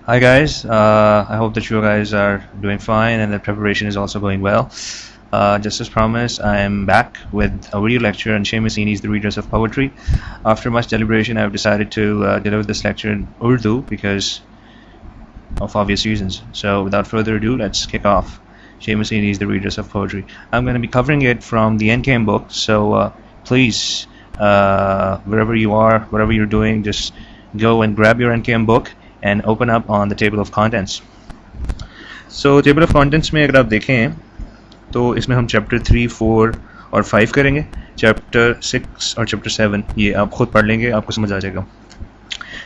Hi guys, I hope that you guys are doing fine and the preparation is also going well. Just as promised, I am back with a video lecture on Seamus Heaney's The Readers of Poetry. After much deliberation, I've decided to deliver this lecture in Urdu because of obvious reasons. So without further ado, let's kick off Seamus Heaney's The Readers of Poetry. I'm going to be covering it from the NKM book, so please, wherever you are, whatever you're doing, just go and grab your NKM book and open up on the table of contents. So table of contents में अगर आप देखें तो इसमें हम chapter 3, 4 और 5 करेंगे. Chapter 6 और चैप्टर 7 ये आप खुद पढ़ लेंगे, आपको समझ आ जाएगा.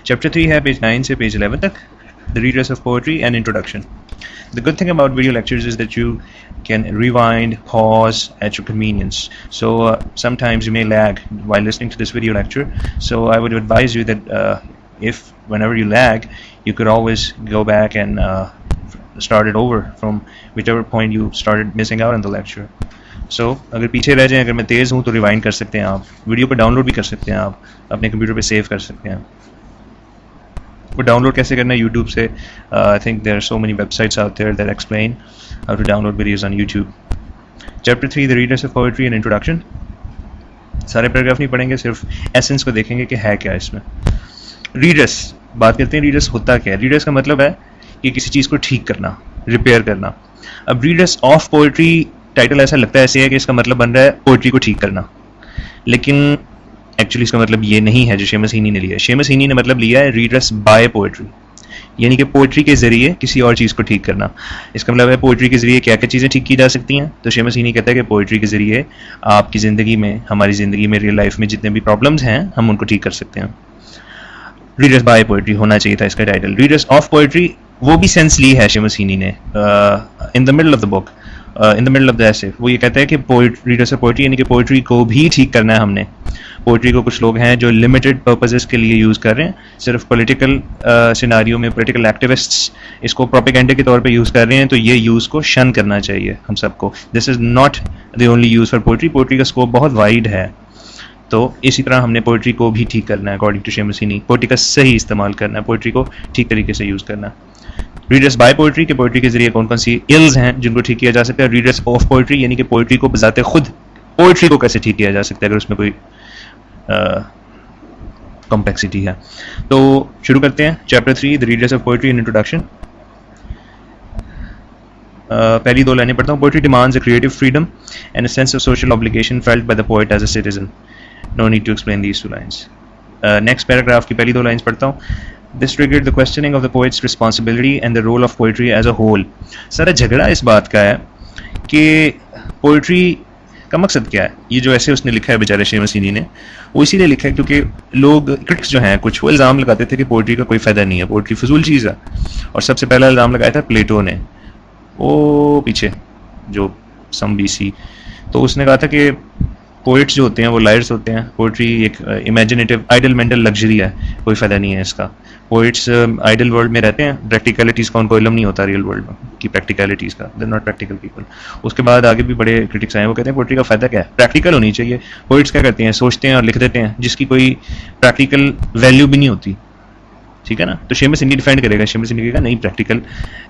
चैप्टर 3 है पेज 9 से पेज 11 तक, The Readers of Poetry and Introduction. The good thing about video lectures is that you can rewind, pause at your convenience. So sometimes you may lag while listening to this video lecture. So I would advise you that if whenever you lag, you could always go back and start it over from whichever point you started missing out on the lecture. So अगर पीछे रह जाएं, अगर मैं तेज़ हूँ तो rewind कर सकते हैं आप, वीडियो पर डाउनलोड भी कर सकते हैं आप, अपने कंप्यूटर पे सेव कर सकते हैं. वो डाउनलोड कैसे करना है यूट्यूब से? I think there are so many websites out there that explain how to download videos on YouTube. Chapter 3, The Readers of Poetry and Introduction. सारे पैराग्राफ नहीं पढ़ेंगे, सिर्फ एसेंस को देखेंगे कि है क्या इसमें. रीडर्स, बात करते हैं रीडर्स होता क्या है. रीडर्स का मतलब है कि किसी चीज़ को ठीक करना, रिपेयर करना. अब रीडर्स ऑफ पोइट्री टाइटल ऐसा लगता है ऐसे है कि इसका मतलब बन रहा है पोइट्री को ठीक करना, लेकिन एक्चुअली इसका मतलब ये नहीं है जो सेमस हीनी ने लिया है. सेमस हीनी ने मतलब लिया है रीडर्स बाय पोइट्री, यानी कि पोइट्री के ज़रिए किसी और चीज़ को ठीक करना. इसका मतलब है पोइट्री के ज़रिए क्या क्या चीज़ें ठीक की जा सकती हैं. तो सेमस हीनी कहता है कि पोइट्री के ज़रिए आपकी ज़िंदगी में, हमारी ज़िंदगी में, रियल लाइफ में जितने भी प्रॉब्लम्स हैं हम उनको ठीक कर सकते हैं. रीडर्स बाय पोइट्री होना चाहिए था इसका टाइटल. रीडर्स ऑफ पोइट्री वो भी सेंस ली है सेमस हीनी ने in the middle of the book, in the middle of the essay. वो ये कहता है कि रीडर्स ऑफ पोइट्री यानी कि पोइट्री को भी ठीक करना है हमने. पोइट्री को कुछ लोग हैं जो लिमिटेड पर्पसेस के लिए यूज़ कर रहे हैं, सिर्फ पॉलिटिकल सिनारियो में पॉलिटिकल एक्टिविस्ट्स इसको प्रोपेगेंडा के तौर पे यूज़ कर रहे हैं, तो ये यूज़ को शन करना चाहिए हम सबको. This is not the only use for poetry. Poetry का स्कोप बहुत वाइड है, तो इसी तरह हमने पोइट्री को भी ठीक करना है अकॉर्डिंग टू सेमस हीनी. पोइट्री का सही इस्तेमाल करना है, पोइट्री को ठीक तरीके से यूज़ करना है. रीडर्स बाय पोइट्री के पोइट्री के जरिए कौन कौन सी इल्स हैं जिनको ठीक किया जा सकता है. रीडर्स ऑफ पोइट्री यानी कि पोइट्री को बजाते खुद पोइट्री को कैसे ठीक किया जा सकता है अगर उसमें कोई कॉम्प्लेक्सिटी है. तो शुरू करते हैं. Chapter 3, the readers of poetry and introduction. पहली दो लाइनें पढ़ता हूँ. Poetry demands a creative freedom and a sense of social obligation felt by the poet as a citizen. No need to explain these two lines. Next paragraph की पहली दो lines पढ़ता हूँ. This triggered the questioning of the poet's responsibility and the role of poetry as a whole. सारा झगड़ा इस बात का है कि पोइट्री का मकसद क्या है. ये जो ऐसे उसने लिखा है बेचारे सेमस हीनी ने, वो इसीलिए लिखा है क्योंकि लोग क्रिटिक्स जो हैं कुछ वो इल्ज़ाम लगाते थे कि पोइट्री का कोई फ़ायदा नहीं है, पोइट्री फजूल चीज़ है. और सबसे पहला इल्ज़ाम लगाया था प्लेटो ने, वो पीछे जो सम BC. तो उसने कहा था कि पोइट्स जो होते हैं वो लायर्स होते हैं. पोइट्री एक इमेजिनेटिव आइडल मेंटल लग्जरी है, कोई फ़ायदा नहीं है इसका. पोइट्स आइडल वर्ल्ड में रहते हैं, प्रैक्टिकलिटीज़ का उनको इल्म नहीं होता रियल वर्ल्ड में की प्रैक्टिकलिटीज़ का. They not practical people. उसके बाद आगे भी बड़े क्रिटिक्स आए, वो कहते हैं पोइट्री का फ़ायदा क्या है, प्रैक्टिकल होनी चाहिए. पोइट्स क्या करते हैं, सोचते हैं और लिख देते हैं जिसकी कोई प्रैक्टिकल वैल्यू भी नहीं होती. ठीक है ना. तो सेमस हीनी डिफेंड करेगा, सेमस हीनी कहेगा नहीं, प्रैक्टिकल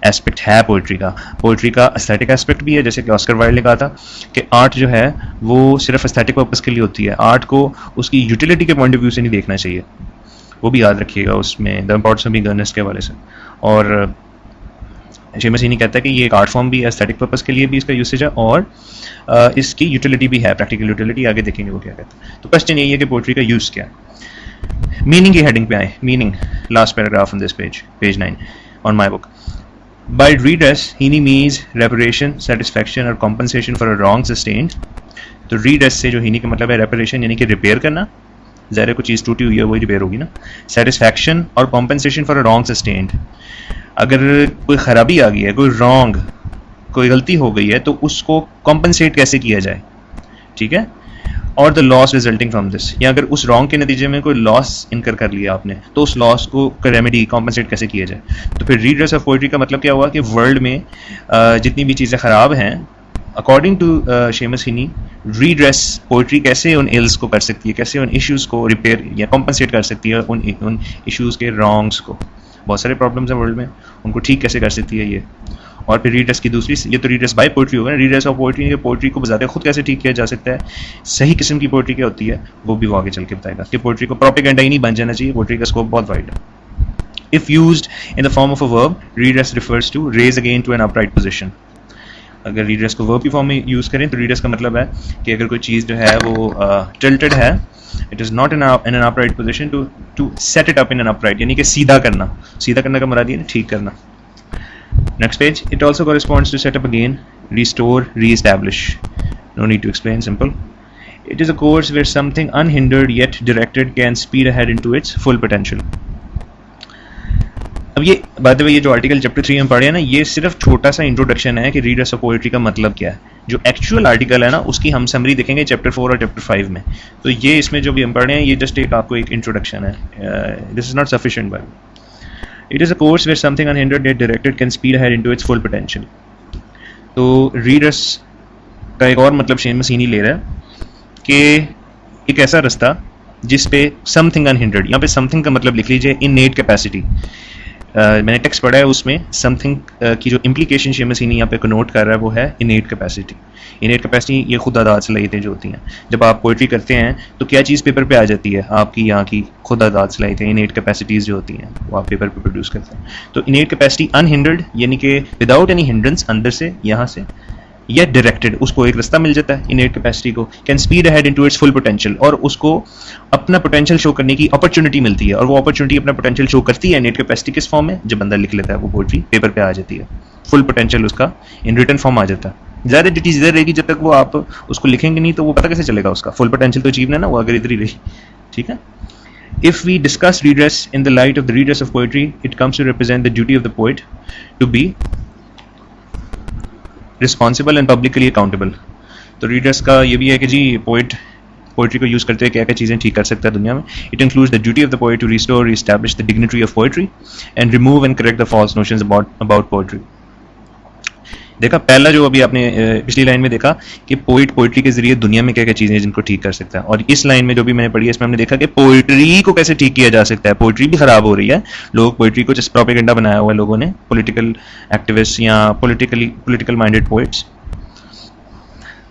एस्पेक्ट है पोइट्री का. पोइट्री का एस्थेटिक एस्पेक्ट भी है, जैसे कि ऑस्कर वाइल्ड ने कहा था कि आर्ट जो है वो सिर्फ एस्थेटिक पर्पस के लिए होती है. आर्ट को उसकी यूटिलिटी के पॉइंट ऑफ व्यू से नहीं देखना चाहिए. वो भी याद रखिएगा उसमें द इम्पोर्टेंस ऑफ बिगिनर्स के हवाले से. और सेमस हीनी कहता है कि ये एक आर्ट फॉर्म भी है, एस्थेटिक पर्पस के लिए भी इसका यूसेज है और इसकी यूटिलिटी भी है, प्रैक्टिकल यूटिलिटी. आगे देखेंगे वो क्या कहता है. तो क्वेश्चन यही है कि पोइट्री का यूज़ क्या है. मीनिंग की हेडिंग पे आए. Meaning, last paragraph on this page, page 9 on my book. By redress Heaney means reparation, satisfaction और compensation for a wrong sustained. तो रीडर्स से जो हीनी का मतलब है रेपरेशन यानी कि रिपेयर करना, ज़ाहिर कोई चीज़ टूटी हुई है वही रिपेयर होगी ना. सेटिस्फैक्शन और compensation for a wrong sustained, अगर कोई ख़राबी आ गई है, कोई रॉन्ग, कोई गलती हो गई है तो उसको कॉम्पनसेट कैसे किया जाए. ठीक है. और the loss resulting from this, या अगर उस रॉन्ग के नतीजे में कोई लॉस इनकर कर लिया आपने तो उस लॉस को रेमेडी कॉम्पनसेट कैसे किया जाए. तो फिर रीडर्स ऑफ पोइट्री का मतलब क्या हुआ कि वर्ल्ड में जितनी भी चीज़ें ख़राब हैं अकॉर्डिंग टू सेमस हीनी, रीड्रेस पोइट्री कैसे उन इल्स को कर सकती है, कैसे उन इश्यूज़ को रिपेयर या कॉम्पनसेट कर सकती है, उन इश्यूज़ के रॉन्ग्स को. बहुत सारे प्रॉब्लम्स हैं वर्ल्ड में, उनको ठीक कैसे कर सकती है ये। और फिर रीडर्स की दूसरी, ये तो रीडर्स बाय पोइट्री होगा ना, रीडर्स ऑफ पोइट्री, ये पोइट्री को बजाते खुद कैसे ठीक किया जा सकता है, सही किस्म की पोइट्री क्या होती है, वो भी वो आगे चल के बताएगा कि पोइट्री को प्रोपेगेंडा ही नहीं बन जाना चाहिए, पोइट्री का स्कोप बहुत वाइड है। If used in the form of a verb, readers refers to raise again to an upright position. अगर readers को verb की form में use करें तो readers का मतलब है कि अगर कोई चीज़ जो है वो tilted है, it is not in an upright position, to set it up in an upright, यानी कि सीधा करना का मुराद ये है ठीक करना। Next page, it also corresponds to set up again, restore, re-establish. No need to explain, simple. It is a course where something unhindered yet directed can speed ahead into its full potential. अब ये बात है, ये जो article chapter 3 में पढ़े हैं ना, ये सिर्फ छोटा सा इंट्रोडक्शन है कि रीडर्स ऑफ पोएट्री का मतलब क्या है। जो एक्चुअल आर्टिकल है ना उसकी हम समरी देखेंगे चैप्टर 4 और चैप्टर 5 में। तो ये इसमें जो भी हम पढ़ रहे हैं ये जस्ट आपको एक इंट्रोडक्शन है, this is not sufficient but it is a course where something unhindered yet directed can speed ahead into its full potential. तो रीडर्स का एक और मतलब शेन मसीनी ले रहा है कि एक ऐसा रास्ता जिस पे समथिंग अनहिंडर्ड, यहाँ पे समथिंग का मतलब लिख लीजिए इननेट कैपेसिटी। मैंने टेक्स्ट पढ़ा है उसमें समथिंग की जो इम्प्लीकेशन शेन मसीनी यहाँ पे नोट कर रहा है वो है इनेट कैपेसिटी। इनेट कैपेसिटी ये खुद आदात सलाहियतें जो होती हैं, जब आप पोइट्री करते हैं तो क्या चीज़ पेपर पे आ जाती है, आपकी यहाँ की खुद आदात सलाहियतें, इनेट कैपेसिटीज़ जो होती हैं वो आप पेपर पे प्रोड्यूस करते हैं। तो इनेट कैपेसिटी अनहिंडर्ड यानी कि विदाउट एनी हिंड्रेंस, अंदर से यहाँ से, या डायरेक्टेड, उसको एक रास्ता मिल जाता है इनेट कैपेसिटी को, can speed ahead into its full potential, और उसको अपना पोटेंशियल शो करने की अपॉर्चुनिटी मिलती है। और वो अपॉर्चुनिटी अपना पोटेंशियल शो करती है इनेट कैपेसिटी किस फॉर्म में, जब बंदा लिख लेता है वो पोइट्री पेपर पे आ जाती है, फुल पोटेंशियल उसका इन रिटन फॉर्म आ जाता है। ज़्यादा डिटेल्स इधर रहेगी, जब तक वो आप उसको लिखेंगे नहीं तो वो पता कैसे चलेगा उसका फुल पोटेंशियल तो अचीव ना, वो अगर इधर ही रही। ठीक है। If we discuss readers in the light of the readers of poetry, it comes to represent the duty of the poet to be responsible and publicly accountable. तो रीडर्स का ये भी है कि जी पोइट्री को यूज़ करते हैं क्या क्या चीज़ें ठीक कर सकता है दुनिया में। It includes the duty of the poet to restore, reestablish the dignity of poetry and remove and correct the false notions about poetry. देखा पहला जो अभी आपने पिछली लाइन में देखा कि पोइट्री के जरिए दुनिया में क्या क्या चीज़ें जिनको ठीक कर सकता है, और इस लाइन में जो भी मैंने पढ़ी है इसमें हमने देखा कि पोइट्री को कैसे ठीक किया जा सकता है। पोइट्री भी खराब हो रही है, लोग पोइट्री को जस्ट प्रोपेगेंडा बनाया हुआ है लोगों ने, पॉलिटिकल एक्टिविस्ट या पॉलिटिकल माइंडेड पोइट्स।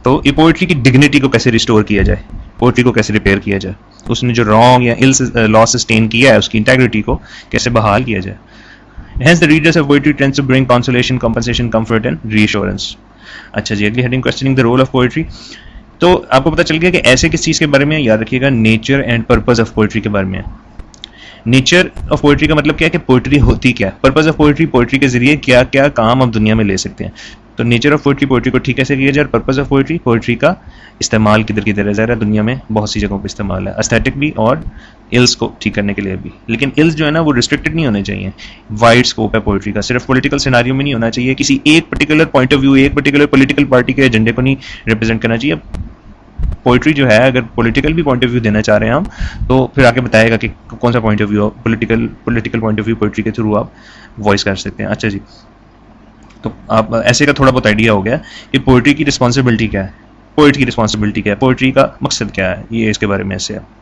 तो ये पोइट्री की डिग्निटी को कैसे रिस्टोर किया जाए, पोइट्री को कैसे रिपेयर किया जाए, उसने जो रॉन्ग या इल लॉस सस्टेन किया है उसकी इंटेग्रिटी को कैसे बहाल किया जाए। Hence the readers of poetry tends to bring consolation, compensation, comfort and reassurance. अच्छा जी, अगली heading questioning the role of poetry. तो आपको पता चल गया कि ऐसे किस चीज़ के बारे में, याद रखिएगा nature and purpose of poetry के बारे में। नेचर ऑफ पोएट्री का मतलब क्या है कि पोएट्री होती क्या है, पर्पस ऑफ पोएट्री, पोएट्री के जरिए क्या क्या काम आप दुनिया में ले सकते हैं। तो नेचर ऑफ पोएट्री, पोएट्री को ठीक कैसे किया जाए, और पर्पस ऑफ पोएट्री, पोएट्री का इस्तेमाल किधर किधर है। ज़रा दुनिया में बहुत सी जगहों पर इस्तेमाल है, एस्थेटिक भी और इल्स को ठीक करने के लिए भी। लेकिन इल्स जो है ना वो रिस्ट्रिक्टेड नहीं होने चाहिए, वाइड स्कोप है पोएट्री का, सिर्फ पॉलिटिकल सिनारियो में नहीं होना चाहिए, किसी एक पर्टिकुलर पॉइंट ऑफ व्यू, एक पर्टिकुलर पॉलिटिकल पार्टी के एजेंडे को नहीं रिप्रेजेंट करना चाहिए। पोइट्री जो है अगर पॉलिटिकल भी पॉइंट ऑफ व्यू देना चाह रहे हैं हम तो फिर आगे बताएगा कि कौन सा point of view, political point of view poetry के थ्रू आप वॉइस कर सकते हैं। अच्छा जी, तो आप ऐसे का थोड़ा बहुत आइडिया हो गया कि पोइट्री की रिस्पॉन्सिबिलिटी क्या है, पोइट की रिस्पॉन्सिबिलिटी क्या है, पोइट्री का मकसद क्या है, ये इसके बारे में ऐसे है।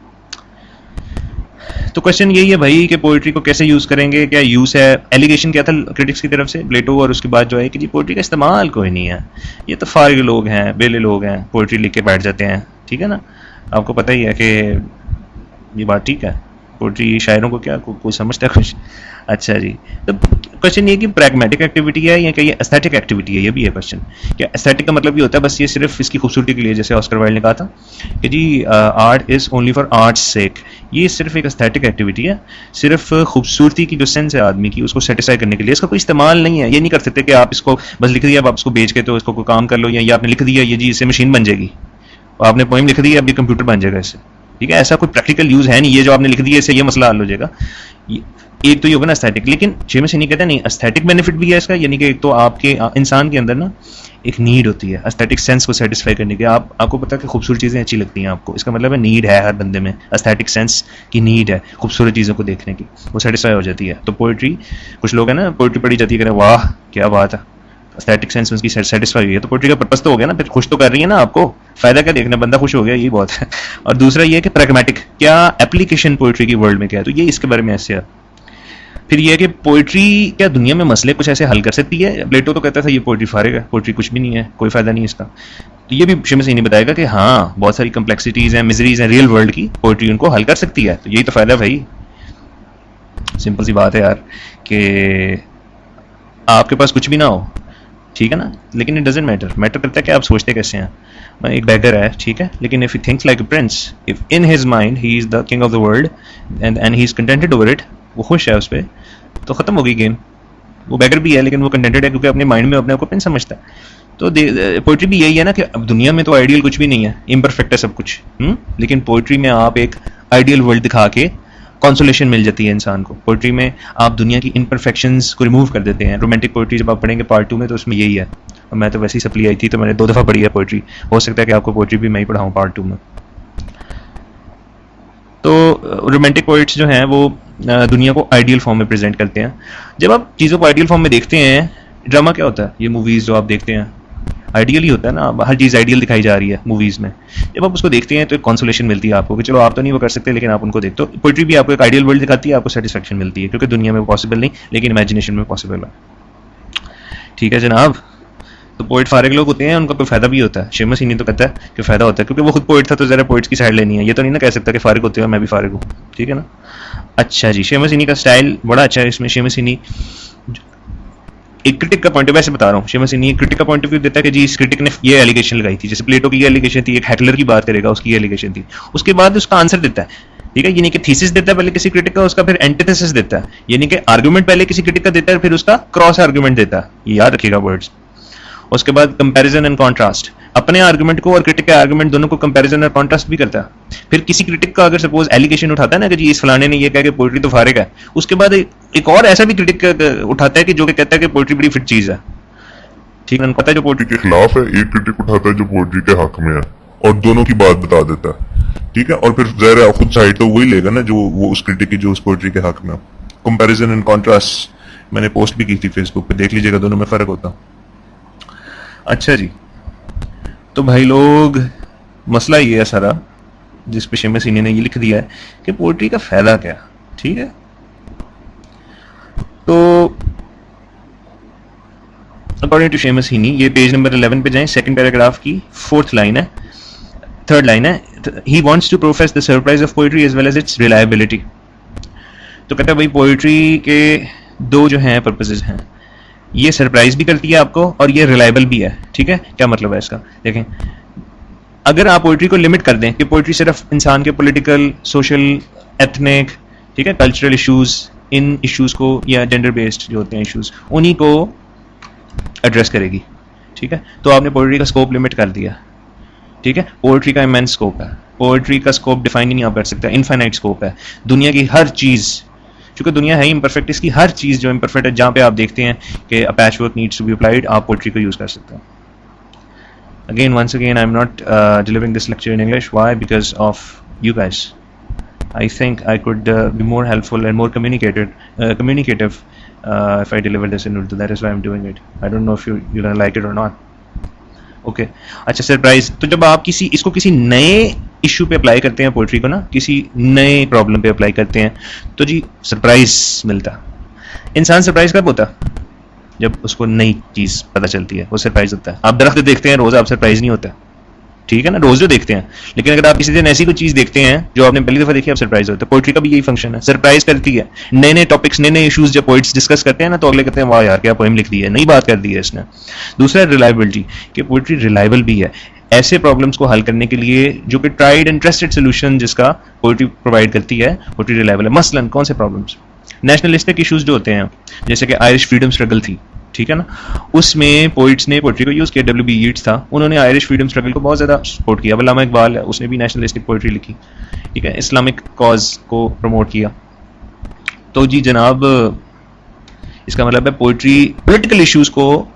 तो क्वेश्चन यही है भाई कि पोइट्री को कैसे यूज़ करेंगे, क्या यूज़ है। एलिगेशन क्या था क्रिटिक्स की तरफ से, प्लेटो और उसके बाद जो है कि जी पोइट्री का इस्तेमाल कोई नहीं है, ये तो फारिग लोग हैं, बेले लोग हैं, पोइट्री लिख के बैठ जाते हैं। ठीक है ना, आपको पता ही है कि ये बात ठीक है, पोइट्री शायरों को क्या कोई समझता है कुछ। अच्छा जी, तो क्वेश्चन ये कि प्रैग्मेटिक एक्टिविटी है या क्या ये एस्थेटिक एक्टिविटी है, ये भी है क्वेश्चन। क्या एस्थेटिक का मतलब ये होता है बस ये सिर्फ इसकी खूबसूरती के लिए, जैसे ऑस्कर वाइल्ड ने कहा था कि जी art is only for art's sake, ये सिर्फ एक एस्थेटिक एक्टिविटी है, सिर्फ खूबसूरती की जो सेंस है आदमी की उसको सेटिस्फाई करने के लिए, इसका कोई इस्तेमाल नहीं है। ये नहीं कर सकते कि आप इसको बस लिख दिया, आप इसको बेच के तो इसको कोई काम कर लो, या आपने लिख दिया ये जी इससे मशीन बन जाएगी, आपने पोइम लिख दी अब ये कंप्यूटर बन जाएगा इससे। ठीक है, ऐसा कोई प्रैक्टिकल यूज़ है नहीं, ये जो आपने लिख दिया इससे ये मसला हल हो जाएगा। एक तो ये होगा ना एस्थेटिक, लेकिन शेर में से नहीं कहते नहीं एस्थेटिक बेनिफिट भी है इसका, यानी कि एक तो आपके इंसान के अंदर ना एक नीड होती है एस्थेटिक सेंस को सेटिस्फाई करने की। आपको पता है कि खूबसूरत चीज़ें अच्छी लगती हैं आपको, इसका मतलब है नीड है हर बंदे में, एस्थेटिक सेंस की नीड है खूबसूरत चीज़ों को देखने की, वो सेटिस्फाई हो जाती है। तो पोइट्री, कुछ लोग हैं ना पोइट्री पढ़ी जाती है करें वाह क्या बात है, एस्थेटिक सेंस उसकी सेटिस्फाई हुई है, तो पोइट्री का पर्पस तो हो गया ना, फिर खुश तो कर रही है ना आपको, फायदा क्या देखना, बंदा खुश हो गया, यही बहुत है। और दूसरा ये है कि प्रैग्मेटिक, क्या एप्लीकेशन पोइट्री की वर्ल्ड में क्या है, तो ये इसके बारे में ऐसे है। फिर ये है कि पोइट्री क्या दुनिया में मसले कुछ ऐसे हल कर सकती है? प्लेटो तो कहता था ये पोइट्री फारिग है, पोइट्री कुछ भी नहीं है, कोई फायदा नहीं है इसका। तो ये भी शेमस इनी बताएगा कि हाँ बहुत सारी कम्प्लेक्सिटीज हैं, मिजरीज हैं रियल वर्ल्ड की, पोइट्री उनको हल कर सकती है। तो यही तो फायदा है भाई, सिंपल सी बात है यार कि आपके पास कुछ भी ना हो, ठीक है ना, लेकिन इट डजेंट मैटर, मैटर करता है कि आप सोचते कैसे हैं। एक बैगर है, ठीक है, लेकिन if he thinks like a prince, if in his mind he is the king of the world and he is contented over it, वो खुश है उस पर, तो खत्म हो गई गेम। वो बैगर भी है लेकिन वो कंटेंटेड है क्योंकि अपने माइंड में अपने आप को प्रिंस समझता है। तो पोइट्री भी यही है ना कि अब दुनिया में तो आइडियल कुछ भी नहीं है, इम्परफेक्ट है सब कुछ, लेकिन पोइट्री में आप एक आइडियल वर्ल्ड दिखा के कॉन्सोलेशन मिल जाती है इंसान को। पोइट्री में आप दुनिया की इम्परफेक्शंस को रिमूव कर देते हैं। रोमांटिक पोइट्री जब आप पढ़ेंगे पार्ट 2 में तो उसमें यही है, और मैं तो वैसे ही सप्ली आई थी तो मैंने 2 दफ़ा पढ़ी है पोइट्री, हो सकता है कि आपको पोइट्री भी मैं ही पढ़ाऊँ पार्ट 2 में। तो रोमांटिक पोइट्स जो हैं वो दुनिया को आइडियल फॉर्म में प्रेजेंट करते हैं। जब आप चीज़ों को आइडियल फॉर्म में देखते हैं, ड्रामा क्या होता है, ये मूवीज़ जो आप देखते हैं आइडियल ही होता है ना, हर चीज़ आइडियल दिखाई जा रही है मूवीज़ में। जब आप उसको देखते हैं तो एक कॉन्सोलेशन मिलती है आपको कि चलो आप तो नहीं वो कर सकते लेकिन आप उनको देखते हो। पोइट्री भी आपको एक आइडियल वर्ल्ड दिखाती है, आपको सेटिस्फेक्शन मिलती है क्योंकि दुनिया में वो पॉसिबल नहीं लेकिन इमेजिनेशन में पॉसिबल है। ठीक है जनाब, तो पोइट फारिग लोग होते हैं, उनका कोई फायदा भी होता है। शेमस इनी तो कहता है कि फायदा होता है क्योंकि वो खुद पोइट था तो जरा पोइट्स की साइड लेनी है। ये तो नहीं ना कह सकता कि फारिग होते हैं मैं भी फारिग हूँ, ठीक है ना। अच्छा जी, शेमस इनी का स्टाइल बड़ा अच्छा है। इसमें शेमस इनी एक क्रिटिक का पॉइंट ऑफ वैसे बता रहा हूँ, शेमस इनी एक क्रिटिक का पॉइंट ऑफ व्यू देता है कि जी इस क्रिटिक ने ये एलिगेशन लगाई थी, जैसे प्लेटो की ये एलिगेशन थी, एक हैटलर की बात करेगा उसकी एलिगेशन थी, उसके बाद उसका आंसर देता है, ठीक है। यानी कि थीसिस देता है पहले किसी क्रिटिक का, उसका फिर एंटीथेसिस देता है, यानी कि आर्गुमेंट पहले किसी क्रिटिक का देता है फिर उसका क्रॉस आर्गुमेंट देता है, ये याद रखिएगा वर्ड्स। उसके बाद कंपैरिजन एंड कॉन्ट्रास्ट, अपने आर्गुमेंट को और क्रिटिक के आर्गुमेंट दोनों को कंपैरिजन और कॉन्ट्रास्ट भी करता है। फिर किसी क्रिटिक का अगर सपोज एलिगेशन उठाता है ना कि जी इस फलाने ने ये कहा कि पोइट्री तो फारिग है, उसके बाद एक और ऐसा भी क्रिटिक उठाता है कि जो कि कहता है कि पोइट्री बड़ी फिट चीज है, ठीक है, पता है जो पोइट्री के खिलाफ है, एक क्रिटिक उठाता है जो पोइट्री के हक में है और दोनों की बात बता देता है, ठीक है। और फिर ज़ाहिर है खुद साइड तो वही लेगा ना जो वो उस क्रिटिक की जो उस पोइट्री के हक में। कंपैरिजन एंड कॉन्ट्रास्ट मैंने पोस्ट भी की थी फेसबुक पे, देख लीजिएगा, दोनों में फर्क होता। अच्छा जी, तो भाई लोग मसला ये है सारा जिस पे शेमस इनी ने ये लिख दिया है कि पोइट्री का फायदा क्या, ठीक है। तो अकॉर्डिंग टू शेमस इनी, ये पेज नंबर 11 पे जाएं, सेकंड पैराग्राफ की 4th लाइन है, 3rd लाइन है, he wants to profess the surprise of poetry as well as its reliability. तो कहता है भाई पोइट्री के दो जो हैं पर्पसेस हैं, ये सरप्राइज भी करती है आपको और ये रिलायबल भी है, ठीक है। क्या मतलब है इसका, देखें, अगर आप पोइट्री को लिमिट कर दें कि पोइट्री सिर्फ इंसान के पॉलिटिकल, सोशल, एथनिक, ठीक है, कल्चरल इश्यूज, इन इश्यूज को या जेंडर बेस्ड जो होते हैं इश्यूज उन्हीं को एड्रेस करेगी, ठीक है, तो आपने पोइट्री का स्कोप लिमिट कर दिया, ठीक है। पोइट्री का इमेंस स्कोप है, पोइट्री का स्कोप डिफाइन ही नहीं आप कर सकते, इनफाइनाइट स्कोप है। दुनिया की हर चीज़, क्योंकि दुनिया है इम्परफेक्ट, इसकी हर चीज़ जो इम्परफेक्ट है, जहाँ पे आप देखते हैं कि a patchwork needs to be applied, आप पोइट्री को यूज़ कर सकते हैं। Again, once again, I'm not delivering this lecture in English. Why? Because of you guys. I think I could be more helpful and more communicative if I deliver this in Urdu. That is why I'm doing it. I don't know if you're gonna like it or not. Okay. अच्छा, surprise. तो जब आप इसको किसी नए issue पे apply करते हैं, पोइट्री को ना किसी नए प्रॉब्लम पे अप्लाई करते हैं, तो जी सरप्राइज मिलता। इंसान सरप्राइज कब होता? जब उसको नई चीज पता चलती है, वो सरप्राइज होता है। आप दरख्त देखते हैं रोज, आप सरप्राइज नहीं होता, ठीक है ना, रोज जो देखते हैं, लेकिन अगर आप किसी दिन ऐसी कोई चीज देखते हैं जो आपने पहली दफा देखी, आप सरप्राइज होते हैं। पोइट्री का भी यही फंक्शन है, सरप्राइज करती है। नए नए टॉपिक्स, नए नए इश्यूज जब पोइट्स डिस्कस करते हैं ना, तो अगले कहते हैं वाह यार क्या पोएम लिख दी है, नई बात कर दी है इसने। दूसरा रिलायबिलिटी, कि पोइट्री रिलायबल भी है ऐसे प्रॉब्लम्स को हल करने के लिए जो कि ट्राइड एंड ट्रस्टेड सोल्यूशन जिसका पोइट्री प्रोवाइड करती है, पोइट्री रिलायबल है। मसलन कौन से प्रॉब्लम्स, नेशनलिस्टिक इश्यूज जो होते हैं, जैसे कि आयरिश फ्रीडम स्ट्रगल थी, ठीक है ना, उसमें पोइट्स ने पोइट्री को यूज़ किया। W.B. Yeats था, उन्होंने आयरिश फ्रीडम स्ट्रगल को बहुत ज़्यादा सपोर्ट किया। अल्लामा इकबाल है, उसने भी नेशनलिस्टिक पोइट्री लिखी, ठीक है, इस्लामिक कॉज को प्रमोट किया। तो जी जनाब, इसका मतलब है पोइट्री पॉलिटिकल इश्यूज़ को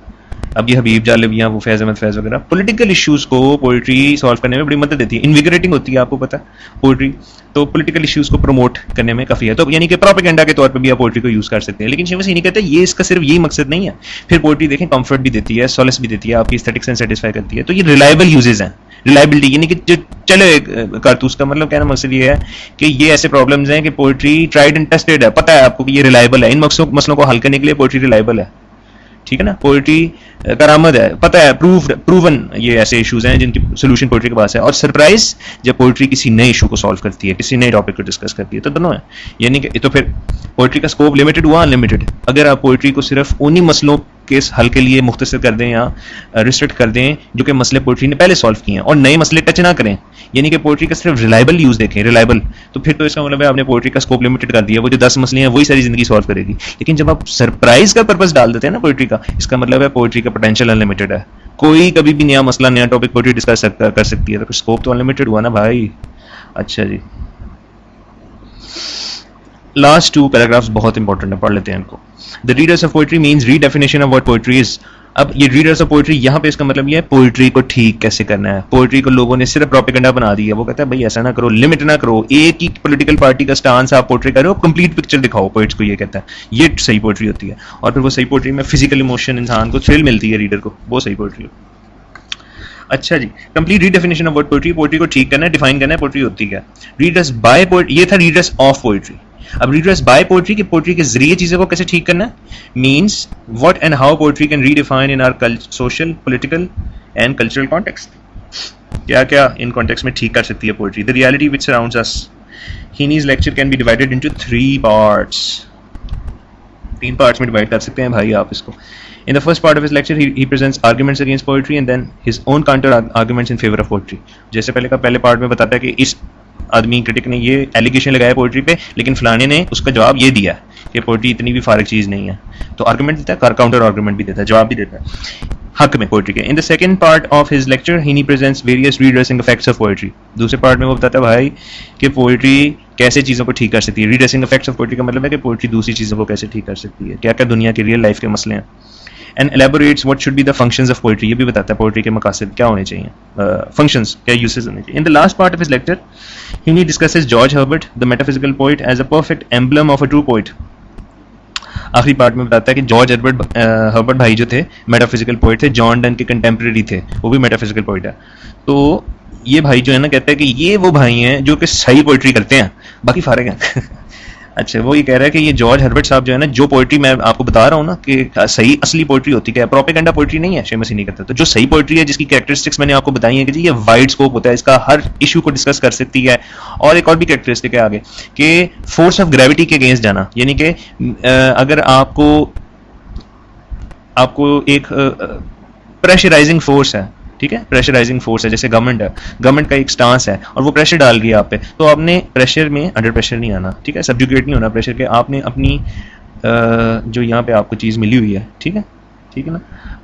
अब ये हबीब जालवियाँ, वो फैज़ अहमद फैज़ वगैरह, पॉलिटिकल इश्यूज़ को पोइट्री सॉल्व करने में बड़ी मदद देती है, इनविगरेटिंग होती है, आपको पता है पोइट्री, तो पॉलिटिकल इश्यूज़ को प्रमोट करने में काफ़ी है, तो यानी कि प्रोपेगेंडा के तौर पर भी आप पोइट्री को यूज़ कर सकते हैं। लेकिन शेमस नहीं कहते ये इसका सिर्फ यही मकसद नहीं है, फिर पोइट्री देखें कंफर्ट भी देती है, सॉलेस भी देती है, आपकी एस्थेटिक्स एंड सेटिस्फाई करती है, तो ये रिलायबल यूजेज हैं, रिलायबिलिटी यानी कि जो चले कारतूस का मतलब कहना मकसद ये है कि ये ऐसे प्रॉब्लम्स हैं कि पोइट्री ट्राइड एंड टेस्टेड है, पता है आपको कि ये रिलायबल है, इन मसलों को हल करने के लिए पोइट्री रिलायबल है, ठीक है ना, पोइट्री करामत है, पता है, प्रूवन ये ऐसे इश्यूज हैं जिनकी सोल्यूशन पोइट्री के पास है। और सरप्राइज जब पोइट्री किसी नए इशू को सॉल्व करती है, किसी नए टॉपिक को डिस्कस करती है, तो दोनों है, यानी कि तो फिर पोइट्री का स्कोप लिमिटेड हुआ अनलिमिटेड। अगर आप पोइट्री को सिर्फ उन्हीं मसलों के हल के लिए मुख्तसर कर दें या रिस्ट्रिक्ट कर दें जो कि मसले पोइट्री ने पहले सॉल्व किए हैं और नए मसले टच ना करें, यानी कि पोइट्री का सिर्फ रिलायबल यूज देखें, रिलायबल, तो फिर तो इसका मतलब है आपने पोइट्री का स्कोप लिमिटेड कर दिया, वो जो 10 मसले हैं वही सारी जिंदगी सॉल्व करेगी। लेकिन जब आप सरप्राइज का पर्पस डाल देते हैं ना पोइट्री का, इसका मतलब है पोइट्री का पोटेंशियल अनलिमिटेड है, कोई कभी भी नया मसला, नया टॉपिक पोइट्री डिस्कस कर सकती है, तो स्कोप तो अनलिमिटेड हुआ ना भाई। अच्छा जी, लास्ट 2 पैराग्राफ्स बहुत इंपॉर्टेंट है, पढ़ लेते हैं इनको। The readers of poetry means redefinition of what poetry is. अब ये रीडर्स ऑफ पोइट्री यहाँ पे इसका मतलब ये है पोइट्री को ठीक कैसे करना है। पोइट्री को लोगों ने सिर्फ प्रोपेगेंडा बना दी है, वो कहता है भाई ऐसा ना करो, लिमिट ना करो, एक ही पॉलिटिकल पार्टी का स्टांस आप पोइट्री करो, कंप्लीट पिक्चर दिखाओ, पोइट्स को ये कहता है, ये सही पोइट्री होती है। और फिर वो सही पोइट्री में फिजिकल इमोशन, इंसान को थ्रिल मिलती है रीडर को, वो सही पोइट्री। अच्छा जी, complete redefinition of what poetry, poetry को ठीक करना है, डिफाइन करना है पोइट्री होती है। रीडर्स बाय पोइट्री, ये था रीडर्स ऑफ पोइट्री। अब रीडर्स बाय पोइट्री की पोइट्री के जरिए चीजों को कैसे ठीक करना है, means what and how poetry can redefine in our social, political and cultural context. क्या क्या इन कॉन्टेक्स्ट में ठीक कर सकती है poetry. The reality which surrounds us. Heaney's lecture can be divided into 3 parts, 3 parts में डिवाइड कर सकते हैं भाई आप इसको। In the first part of his lecture, he presents arguments against poetry and then his own counter arguments in favor of poetry. जैसे पहले part में बताता है कि इस आदमी क्रिटिक ने ये एलिगेशन लगाया पोइट्री पे, लेकिन फलाने ने उसका जवाब ये दिया कि पोइट्री इतनी भी फारिग चीज़ नहीं है, तो आर्गुमेंट देता है, काउंटर आर्गुमेंट भी देता है, जवाब भी देता है हक में पोइट्री के। In the second part of his lecture he presents various redressing effects of poetry. दूसरे पार्ट में वो बताता है भाई कि पोइट्री कैसे चीज़ों को ठीक कर सकती है। रीड्रेसिंग इफेक्ट्स ऑफ पोइट्री का मतलब है कि पोइट्री दूसरी चीज़ों को कैसे ठीक कर सकती है, क्या क्या दुनिया के रियल लाइफ के मसले हैं। And elaborates what should be the functions of poetry, ये भी बताता है पोइट्री के मकासद क्या होने चाहिए, फंक्शंस क्या यूसेज होने चाहिए। In the last part of his lecture he discusses George Herbert the metaphysical poet as a perfect emblem of a true poet. आखिरी पार्ट में बताता है कि जॉर्ज हर्बर्ट भाई जो थे मेटाफिजिकल पोइट थे, जॉन डन के कंटेम्प्रेरी थे, वो भी मेटाफिजिकल पोइट है। तो ये भाई जो है ना कहता है कि ये वो भाई हैं जो कि सही पोइट्री करते हैं, बाकी फारिग हैं। अच्छा, वो ये कह रहा है कि ये जॉर्ज हर्बर्ट साहब जो है ना, जो पोइट्री मैं आपको बता रहा हूँ ना कि सही असली पोइट्री होती है, प्रोपेगेंडा पोइट्री नहीं है, शेमस ही नहीं करता। तो जो सही पोइट्री है जिसकी कैरेक्टरिस्टिक्स मैंने आपको बताई है कि जी ये वाइड स्कोप होता है, इसका हर इशू को डिस्कस कर सकती है। और एक और भी कैरेक्टरिस्टिक है आगे कि फोर्स ऑफ ग्रेविटी के अगेंस्ट जाना, यानी कि अगर आपको एक प्रेशराइजिंग फोर्स है, ठीक है, प्रेशराइजिंग फोर्स है, जैसे गवर्नमेंट है, गवर्नमेंट का एक स्टांस है और वो प्रेशर डाल रही है आप पे, तो आपने प्रेशर में अंडर प्रेशर नहीं आना, ठीक है, सब्जुगेट नहीं होना प्रेशर के। आपने अपनी जो यहाँ पे आपको चीज़ मिली हुई है, ठीक है ना,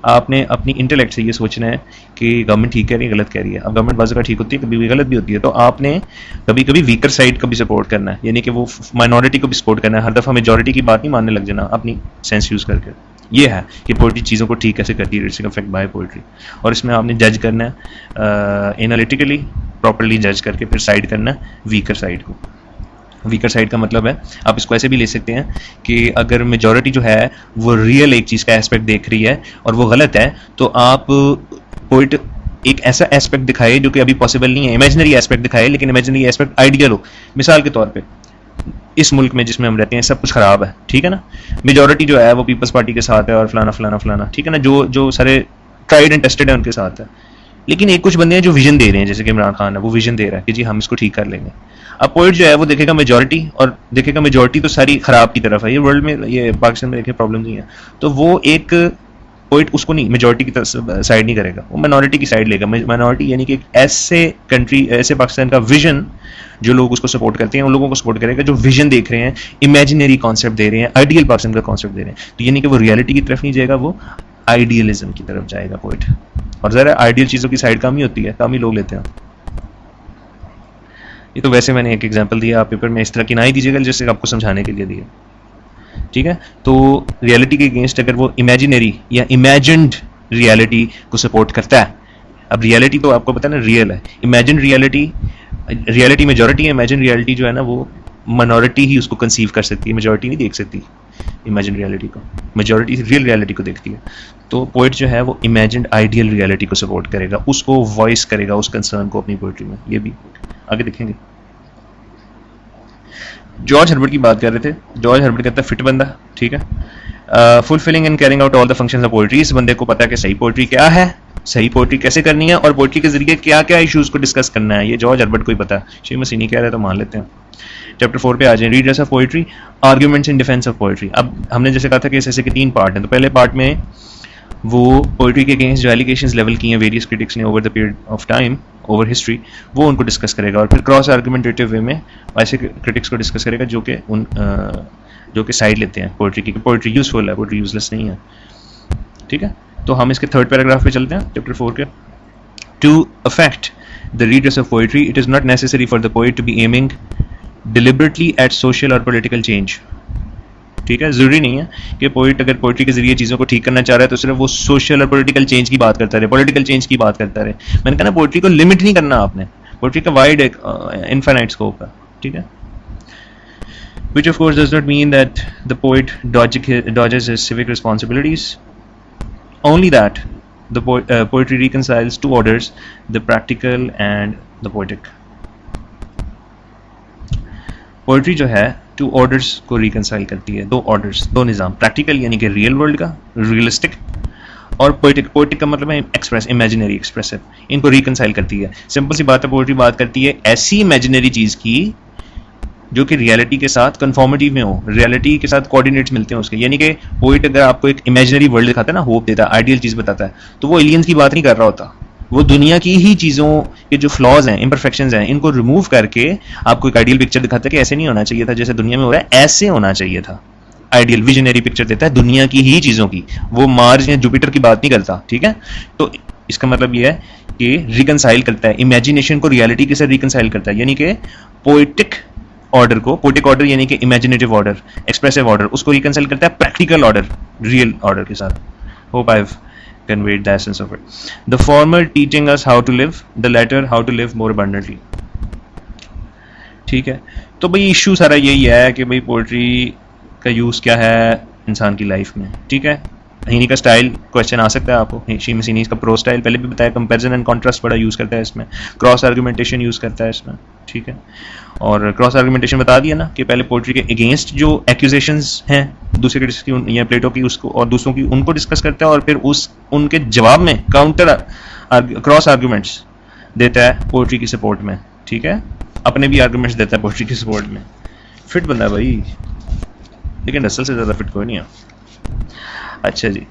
आपने अपनी इंटेलेक्ट से ये सोचना है कि गवर्नमेंट ठीक कह रही है, गलत कह रही है। अब गवर्नमेंट बाज़ का ठीक होती है, कभी भी गलत भी होती है, तो आपने कभी कभी वीकर साइड को भी सपोर्ट करना है, यानी कि वो माइनॉरिटी को भी सपोर्ट करना है। हर दफ़ा मेजॉरिटी की बात नहीं मानने लग जाना अपनी सेंस यूज़ करके। ये है कि पोइट्री चीज़ों को ठीक कैसे करती है, रीडर्सिंग इफेक्ट बाय पोइट्री। और इसमें आपने जज करना है एनालिटिकली, प्रॉपर्ली जज करके फिर साइड करना है वीकर साइड को। वीकर साइड का मतलब है, आप इसको ऐसे भी ले सकते हैं कि अगर मेजॉरिटी जो है वो रियल एक चीज़ का एस्पेक्ट देख रही है और वो गलत है, तो आप पोइट एक ऐसा एस्पेक्ट दिखाए जो कि अभी पॉसिबल नहीं है, इमेजिनरी एस्पेक्ट दिखाए, लेकिन इमेजिनरी एस्पेक्ट आइडियल हो। मिसाल के तौर पे इस मुल्क में जिसमें हम रहते हैं सब कुछ खराब है, ठीक है ना, मेजॉरिटी जो है वो पीपल्स पार्टी के साथ है और फलाना फलाना फलाना, ठीक है ना, जो सारे ट्राइड एंड टेस्टेड है उनके साथ है। लेकिन एक कुछ बंदे हैं जो विजन दे रहे हैं, जैसे कि इमरान खान है, वो विजन दे रहा है कि जी हम इसको ठीक कर लेंगे। अब पोइट जो है वो देखेगा मेजॉरिटी और देखेगा मेजॉरिटी तो सारी खराब की तरफ है। ये वर्ल्ड में, ये पाकिस्तान में देखे प्रॉब्लम नहीं है, तो वो एक पोइट उसको नहीं, मेजॉरिटी की साइड नहीं करेगा, वो माइनॉरिटी की साइड लेगा। माइनॉरिटी यानी कि एक ऐसे कंट्री, ऐसे पाकिस्तान का विजन जो लोग उसको सपोर्ट करते हैं, उन लोगों को सपोर्ट करेगा जो विजन देख रहे हैं, इमेजिनरी कॉन्सेप्ट दे रहे हैं, आइडियल पाकिस्तान का कॉन्सेप्ट दे रहे हैं। तो यानी कि वो रियलिटी की तरफ नहीं जाएगा, वो आइडियलिज्म की तरफ जाएगा पोइट। और ज़रा आइडियल चीज़ों की साइड कम ही होती है, कम ही लोग लेते हैं। ये तो वैसे मैंने एक एग्जांपल दिया, आप पेपर में इस तरह की ना ही दीजिएगा जैसे आपको समझाने के लिए दिया, ठीक है। तो रियलिटी के अगेंस्ट अगर वो इमेजिनरी या इमेजिन्ड रियलिटी को सपोर्ट करता है। अब रियलिटी तो आपको पता है ना रियल है, इमेजिन रियलिटी मेजॉरिटी है, इमेजिन रियलिटी जो है ना वो माइनॉरिटी ही उसको कंसीव कर सकती है, मेजॉरिटी नहीं देख सकती इमेजिन रियलिटी को, मेजॉरिटी रियल रियलिटी को देखती है। तो पोइट जो है वो इमेजिन्ड आइडियल रियलिटी को सपोर्ट करेगा, उसको वॉइस करेगा उस कंसर्न को अपनी पोइट्री में। ये भी आगे देखेंगे। जॉर्ज हर्बर्ट की बात कर रहे थे। जॉर्ज हर्बर्ट कहता है फिट बंदा, ठीक है, fulfilling and carrying out all the functions of poetry. इस बंदे को पता है कि सही पोइट्री क्या है, सही पोइट्री कैसे करनी है और पोइट्री के जरिए क्या क्या इश्यूज को डिस्कस करना है, ये जॉर्ज हर्बर्ट को ही पता है। शेमस नहीं कह रहे तो मान लेते हैं। चैप्टर 4 पे आ जाए, readers of poetry, arguments in defence of poetry. अब हमने जैसे कहा था कि ऐसे के 3 पार्ट हैं, तो पहले पार्ट में वो पोइट्री के अगेंस्ट जो एलिगेशंस लेवल किए हैं वेरियस क्रिटिक्स ने over the period of time, over history, वो उनको डिस्कस करेगा और फिर क्रॉस आर्गुमेंटेटिव वे में ऐसे क्रिटिक्स को डिस्कस करेगा जो कि साइड लेते हैं पोइट्री की, पोइट्री यूजफुल है, पोइट्री यूजलेस नहीं है, ठीक है। तो हम इसके 3rd पैराग्राफ पे चलते हैं चैप्टर 4 के। To affect the readers of poetry it is not necessary for the poet to be aiming deliberately at social और पॉलिटिकल चेंज, ठीक है। जरूरी नहीं है कि पोइट अगर पोइट्री के जरिए चीज़ों को ठीक करना चाह रहा है तो सिर्फ वो सोशल और पॉलिटिकल चेंज की बात करता रहे, पॉलिटिकल चेंज की बात करता रहे। मैंने कहा ना पोइट्री को लिमिट नहीं करना आपने, पोइट्री का वाइड इनफाइनाइट स्कोप है, ठीक है। Which of course does not mean that the poet dodges his civic responsibilities. Only that the poetry reconciles 2 orders, the practical and the poetic. Poetry जो है 2 ऑर्डर्स को रिकनसाइल करती है, 2 orders, 2 निज़ाम, practical यानी कि रियल वर्ल्ड का, realistic, और poetic का मतलब है एक्सप्रेस, इमेजिनरी, एक्सप्रेसिव, इनको रिकनसाइल करती है। सिंपल सी बात है, पोइट्री बात करती है ऐसी इमेजिनरी चीज़ की जो कि रियलिटी के साथ कन्फॉर्मिटी में हो, रियलिटी के साथ कोऑर्डिनेट्स मिलते हैं उसके। यानी कि पोइट अगर आपको एक इमेजिनरी वर्ल्ड दिखाता है ना, होप देता है, आइडियल चीज़ बताता है, तो वो एलियंस की बात नहीं कर रहा होता, वो दुनिया की ही चीज़ों के जो फ्लॉज हैं, इम्परफेक्शंस हैं, इनको रिमूव करके आपको एक आइडियल पिक्चर दिखाता है कि ऐसे नहीं होना चाहिए था जैसे दुनिया में हो रहा है, ऐसे होना चाहिए था। आइडियल विजनरी पिक्चर देता है दुनिया की ही चीज़ों की, वो मार्स या जुपिटर की बात नहीं करता, ठीक है। तो इसका मतलब ये है कि रिकनसाइल करता है इमेजिनेशन को रियलिटी के साथ, रिकनसाइल करता है, यानी कि पोइटिक ऑर्डर को, पोइटिक ऑर्डर यानी कि इमेजिनेटिव ऑर्डर, एक्सप्रेसिव ऑर्डर, उसको रिकनसाइल करता है प्रैक्टिकल ऑर्डर, रियल ऑर्डर के साथ। Hope I have conveyed the essence of it. The former teaching us how to live, the latter how to live more abundantly. ठीक है, तो भाई issue सारा यही है कि भाई पोइट्री का यूज़ क्या है इंसान की लाइफ में, ठीक है। हिनी का स्टाइल क्वेश्चन आ सकता है आपको, शेमस हिनी का प्रो स्टाइल पहले भी बताया, कंपैरिजन एंड कॉन्ट्रास्ट बड़ा यूज़ करता है इसमें, क्रॉस आर्गुमेंटेशन यूज़ करता है इसमें, ठीक है। और क्रॉस आर्गुमेंटेशन बता दिया ना कि पहले पोइट्री के अगेंस्ट जो एक्यूजेशंस हैं दूसरे की या प्लेटो की उसको और दूसरों की, उनको डिस्कस करता है और फिर उनके जवाब में काउंटर क्रॉस आर्गुमेंट्स देता है पोइट्री की सपोर्ट में, ठीक है। अपने भी आर्गुमेंट्स देता है पोइट्री की सपोर्ट में। फिट बंदा है भाई, लेकिन रसल से ज़्यादा फिट कोई नहीं है। अच्छा जी,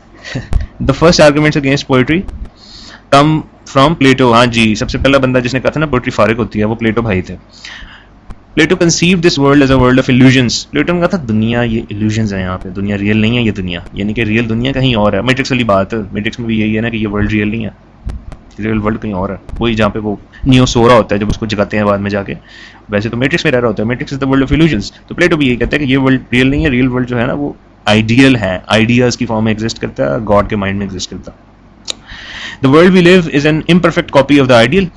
the first arguments against poetry come from Plato. हाँ जी, सबसे पहला बंदा जिसने कहा था ना पोइट्री फारिग होती है, वो प्लेटो भाई थे। Plato conceived this world as a world of illusions. Plato ने कहा था दुनिया ये इल्यूजन्स है, यहाँ पे दुनिया रियल नहीं है, ये दुनिया यानी कि रियल दुनिया कहीं और है। मैट्रिक्स वाली बात है, मैट्रिक्स में भी यही है ना कि ये वर्ल्ड रियल नहीं है, रियल वर्ल्ड कहीं और है, वही जहाँ पे वो नियो सो रहा होता है जब उसको जगाते हैं बाद में जाके, वैसे तो मैट्रिक्स में रह रहा होता है, matrix is the world of illusions. तो प्लेटो भी यही कहता है कि ये वर्ल्ड रियल नहीं है, रियल वर्ल्ड जो है ना वो आइडियल है, आइडियाज की फॉर्म में एग्जिस्ट करता है, गॉड के माइंड में एग्जिस्ट करता है। The world we live is an imperfect copy of the ideal.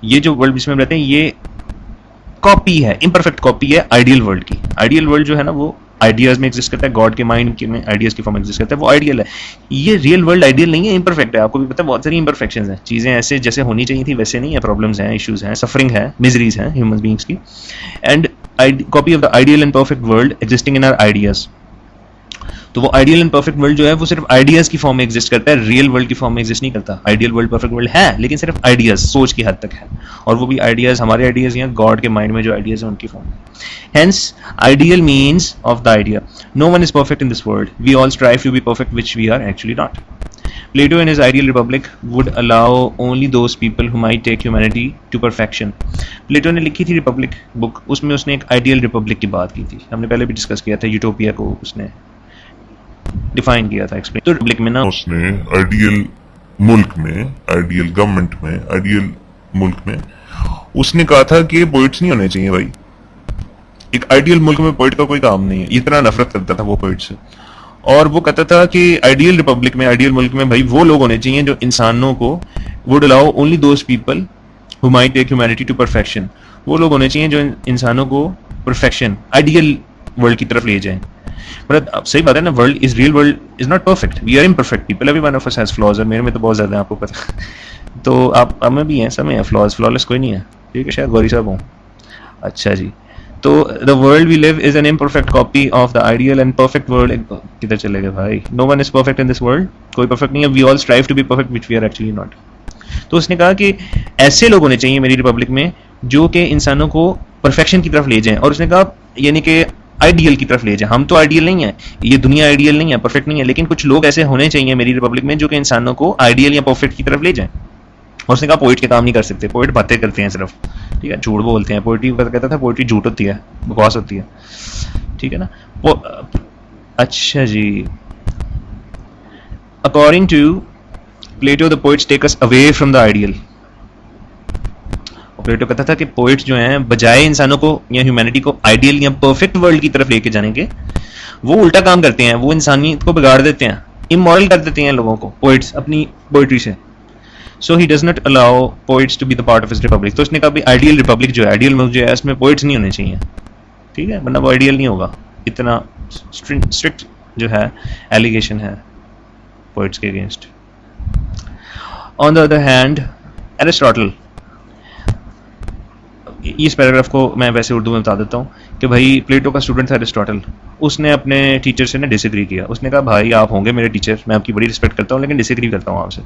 ये जो वर्ल्ड जिसमें हम रहते हैं ये कॉपी है, इम्परफेक्ट कॉपी है आइडियल वर्ल्ड की। आइडियल वर्ल्ड जो है ना वो आइडियाज में एग्जिस्ट करता है, गॉड के माइंड में आइडियाज की फॉर्म एग्जिस्ट करता है, वो आइडियल है। ये रियल वर्ल्ड आइडियल नहीं है, इम्परफेक्ट है। आपको भी पता है बहुत सारी इम्परफेक्शंस हैं, चीज़ें ऐसे जैसे होनी चाहिए थी वैसे नहीं है, प्रॉब्लम्स हैं, इश्यूज हैं, सफरिंग है, मिजरीज हैं ह्यूमन बीइंग्स की। And copy of the ideal and perfect world existing in our ideas. तो वो आइडियल एंड परफेक्ट वर्ल्ड जो है वो सिर्फ आइडियाज की फॉर्म में एग्जिस्ट करता है, रियल वर्ल्ड की फॉर्म में एग्जिस्ट नहीं करता। आइडियल वर्ल्ड परफेक्ट वर्ल्ड है लेकिन सिर्फ आइडियाज, सोच की हद तक है, और वो भी आइडियाज हमारे आइडियाज या गॉड के माइंड में जो आइडियाज हैं उनकी फॉर्म में। Hence ideal means of the idea. No one is perfect in this world, we all strive to be perfect which we are actually not. Plato in his ideal republic would allow only those people who might take humanity to perfection. Plato ने लिखी थी Republic book, उसमें उसने एक ideal Republic की बात की थी, हमने पहले भी डिस्कस किया था, यूटोपिया को उसने डिफाइन किया था, एक्सप्लेन। तो रिपब्लिक में ना उसने आइडियल मुल्क में, आइडियल गवर्नमेंट में, आइडियल मुल्क में उसने कहा था कि पोइट्स नहीं होने चाहिए भाई। एक आइडियल मुल्क में पोइट का कोई काम नहीं है, इतना नफरत करता था वो पोइट से। और वो कहता था कि आइडियल रिपब्लिक में, आइडियल मुल्क में भाई वो लोग होने चाहिए जो इंसानों को would allow only those people who might take humanity to perfection. वो लोग होने चाहिए जो इंसानों को परफेक्शन, आइडियल वर्ल्ड की तरफ ले जाएं। मतलब अब सही बात है ना, world is real, world is not perfect, we are imperfect people, every one of us has flaws, और मेरे में तो बहुत ज्यादा है, आपको पता। तो आप में भी हैं, सब में है फ्लॉज, फ्लॉलेस कोई नहीं है, ठीक है, शायद गौरी साहब हों। अच्छा जी, तो the world we live is an imperfect copy of the ideal and perfect world. किधर चले गए भाई? No one is perfect in this world, कोई परफेक्ट नहीं है, we all strive to be perfect which we are actually not. तो उसने कहा कि ऐसे लोग होने चाहिए मेरी रिपब्लिक में जो कि इंसानों को परफेक्शन की तरफ ले जाएं, और उसने कहा यानी कि आइडियल की तरफ ले जाए। हम तो आइडियल नहीं है, ये दुनिया आइडियल नहीं है, परफेक्ट नहीं है, लेकिन कुछ लोग ऐसे होने चाहिए मेरी रिपब्लिक में जो कि इंसानों को आइडियल या परफेक्ट की तरफ ले जाएं। और उसने कहा पोइट के काम नहीं कर सकते, पोइट बातें करते हैं सिर्फ, ठीक है, झूठ बोलते हैं। पोइट्री कहता था पोइट्री झूठ होती है, बकवास होती है, ठीक है ना। अच्छा जी, according to Plato the poets take us away from the ideal. Plato कहता था कि पोइट्स जो हैं बजाय इंसानों को या ह्यूमैनिटी को आइडियल या परफेक्ट वर्ल्ड की तरफ लेके जाने के, वो उल्टा काम करते हैं, वो इंसानियत को बिगाड़ देते हैं, इमोरल कर देते हैं लोगों को, पोइट्स अपनी पोइट्री से। So he does not allow poets to be the part of his republic. तो उसने कहा आइडियल रिपब्लिक जो है, आइडियल मुल्क जो है, उसमें पोइट्स नहीं होने चाहिए, ठीक है, वरना वो आइडियल नहीं होगा। इतना स्ट्रिक्ट जो है एलिगेशन है पोइट्स के against. On the other hand Aristotle, इस पैराग्राफ को मैं वैसे उर्दू में बता देता हूँ कि भाई प्लेटो का स्टूडेंट था एरिस्टोटल, उसने अपने टीचर से ना डिसएग्री किया। उसने कहा भाई आप होंगे मेरे टीचर, मैं आपकी बड़ी रिस्पेक्ट करता हूँ, लेकिन डिसएग्री करता हूँ आपसे।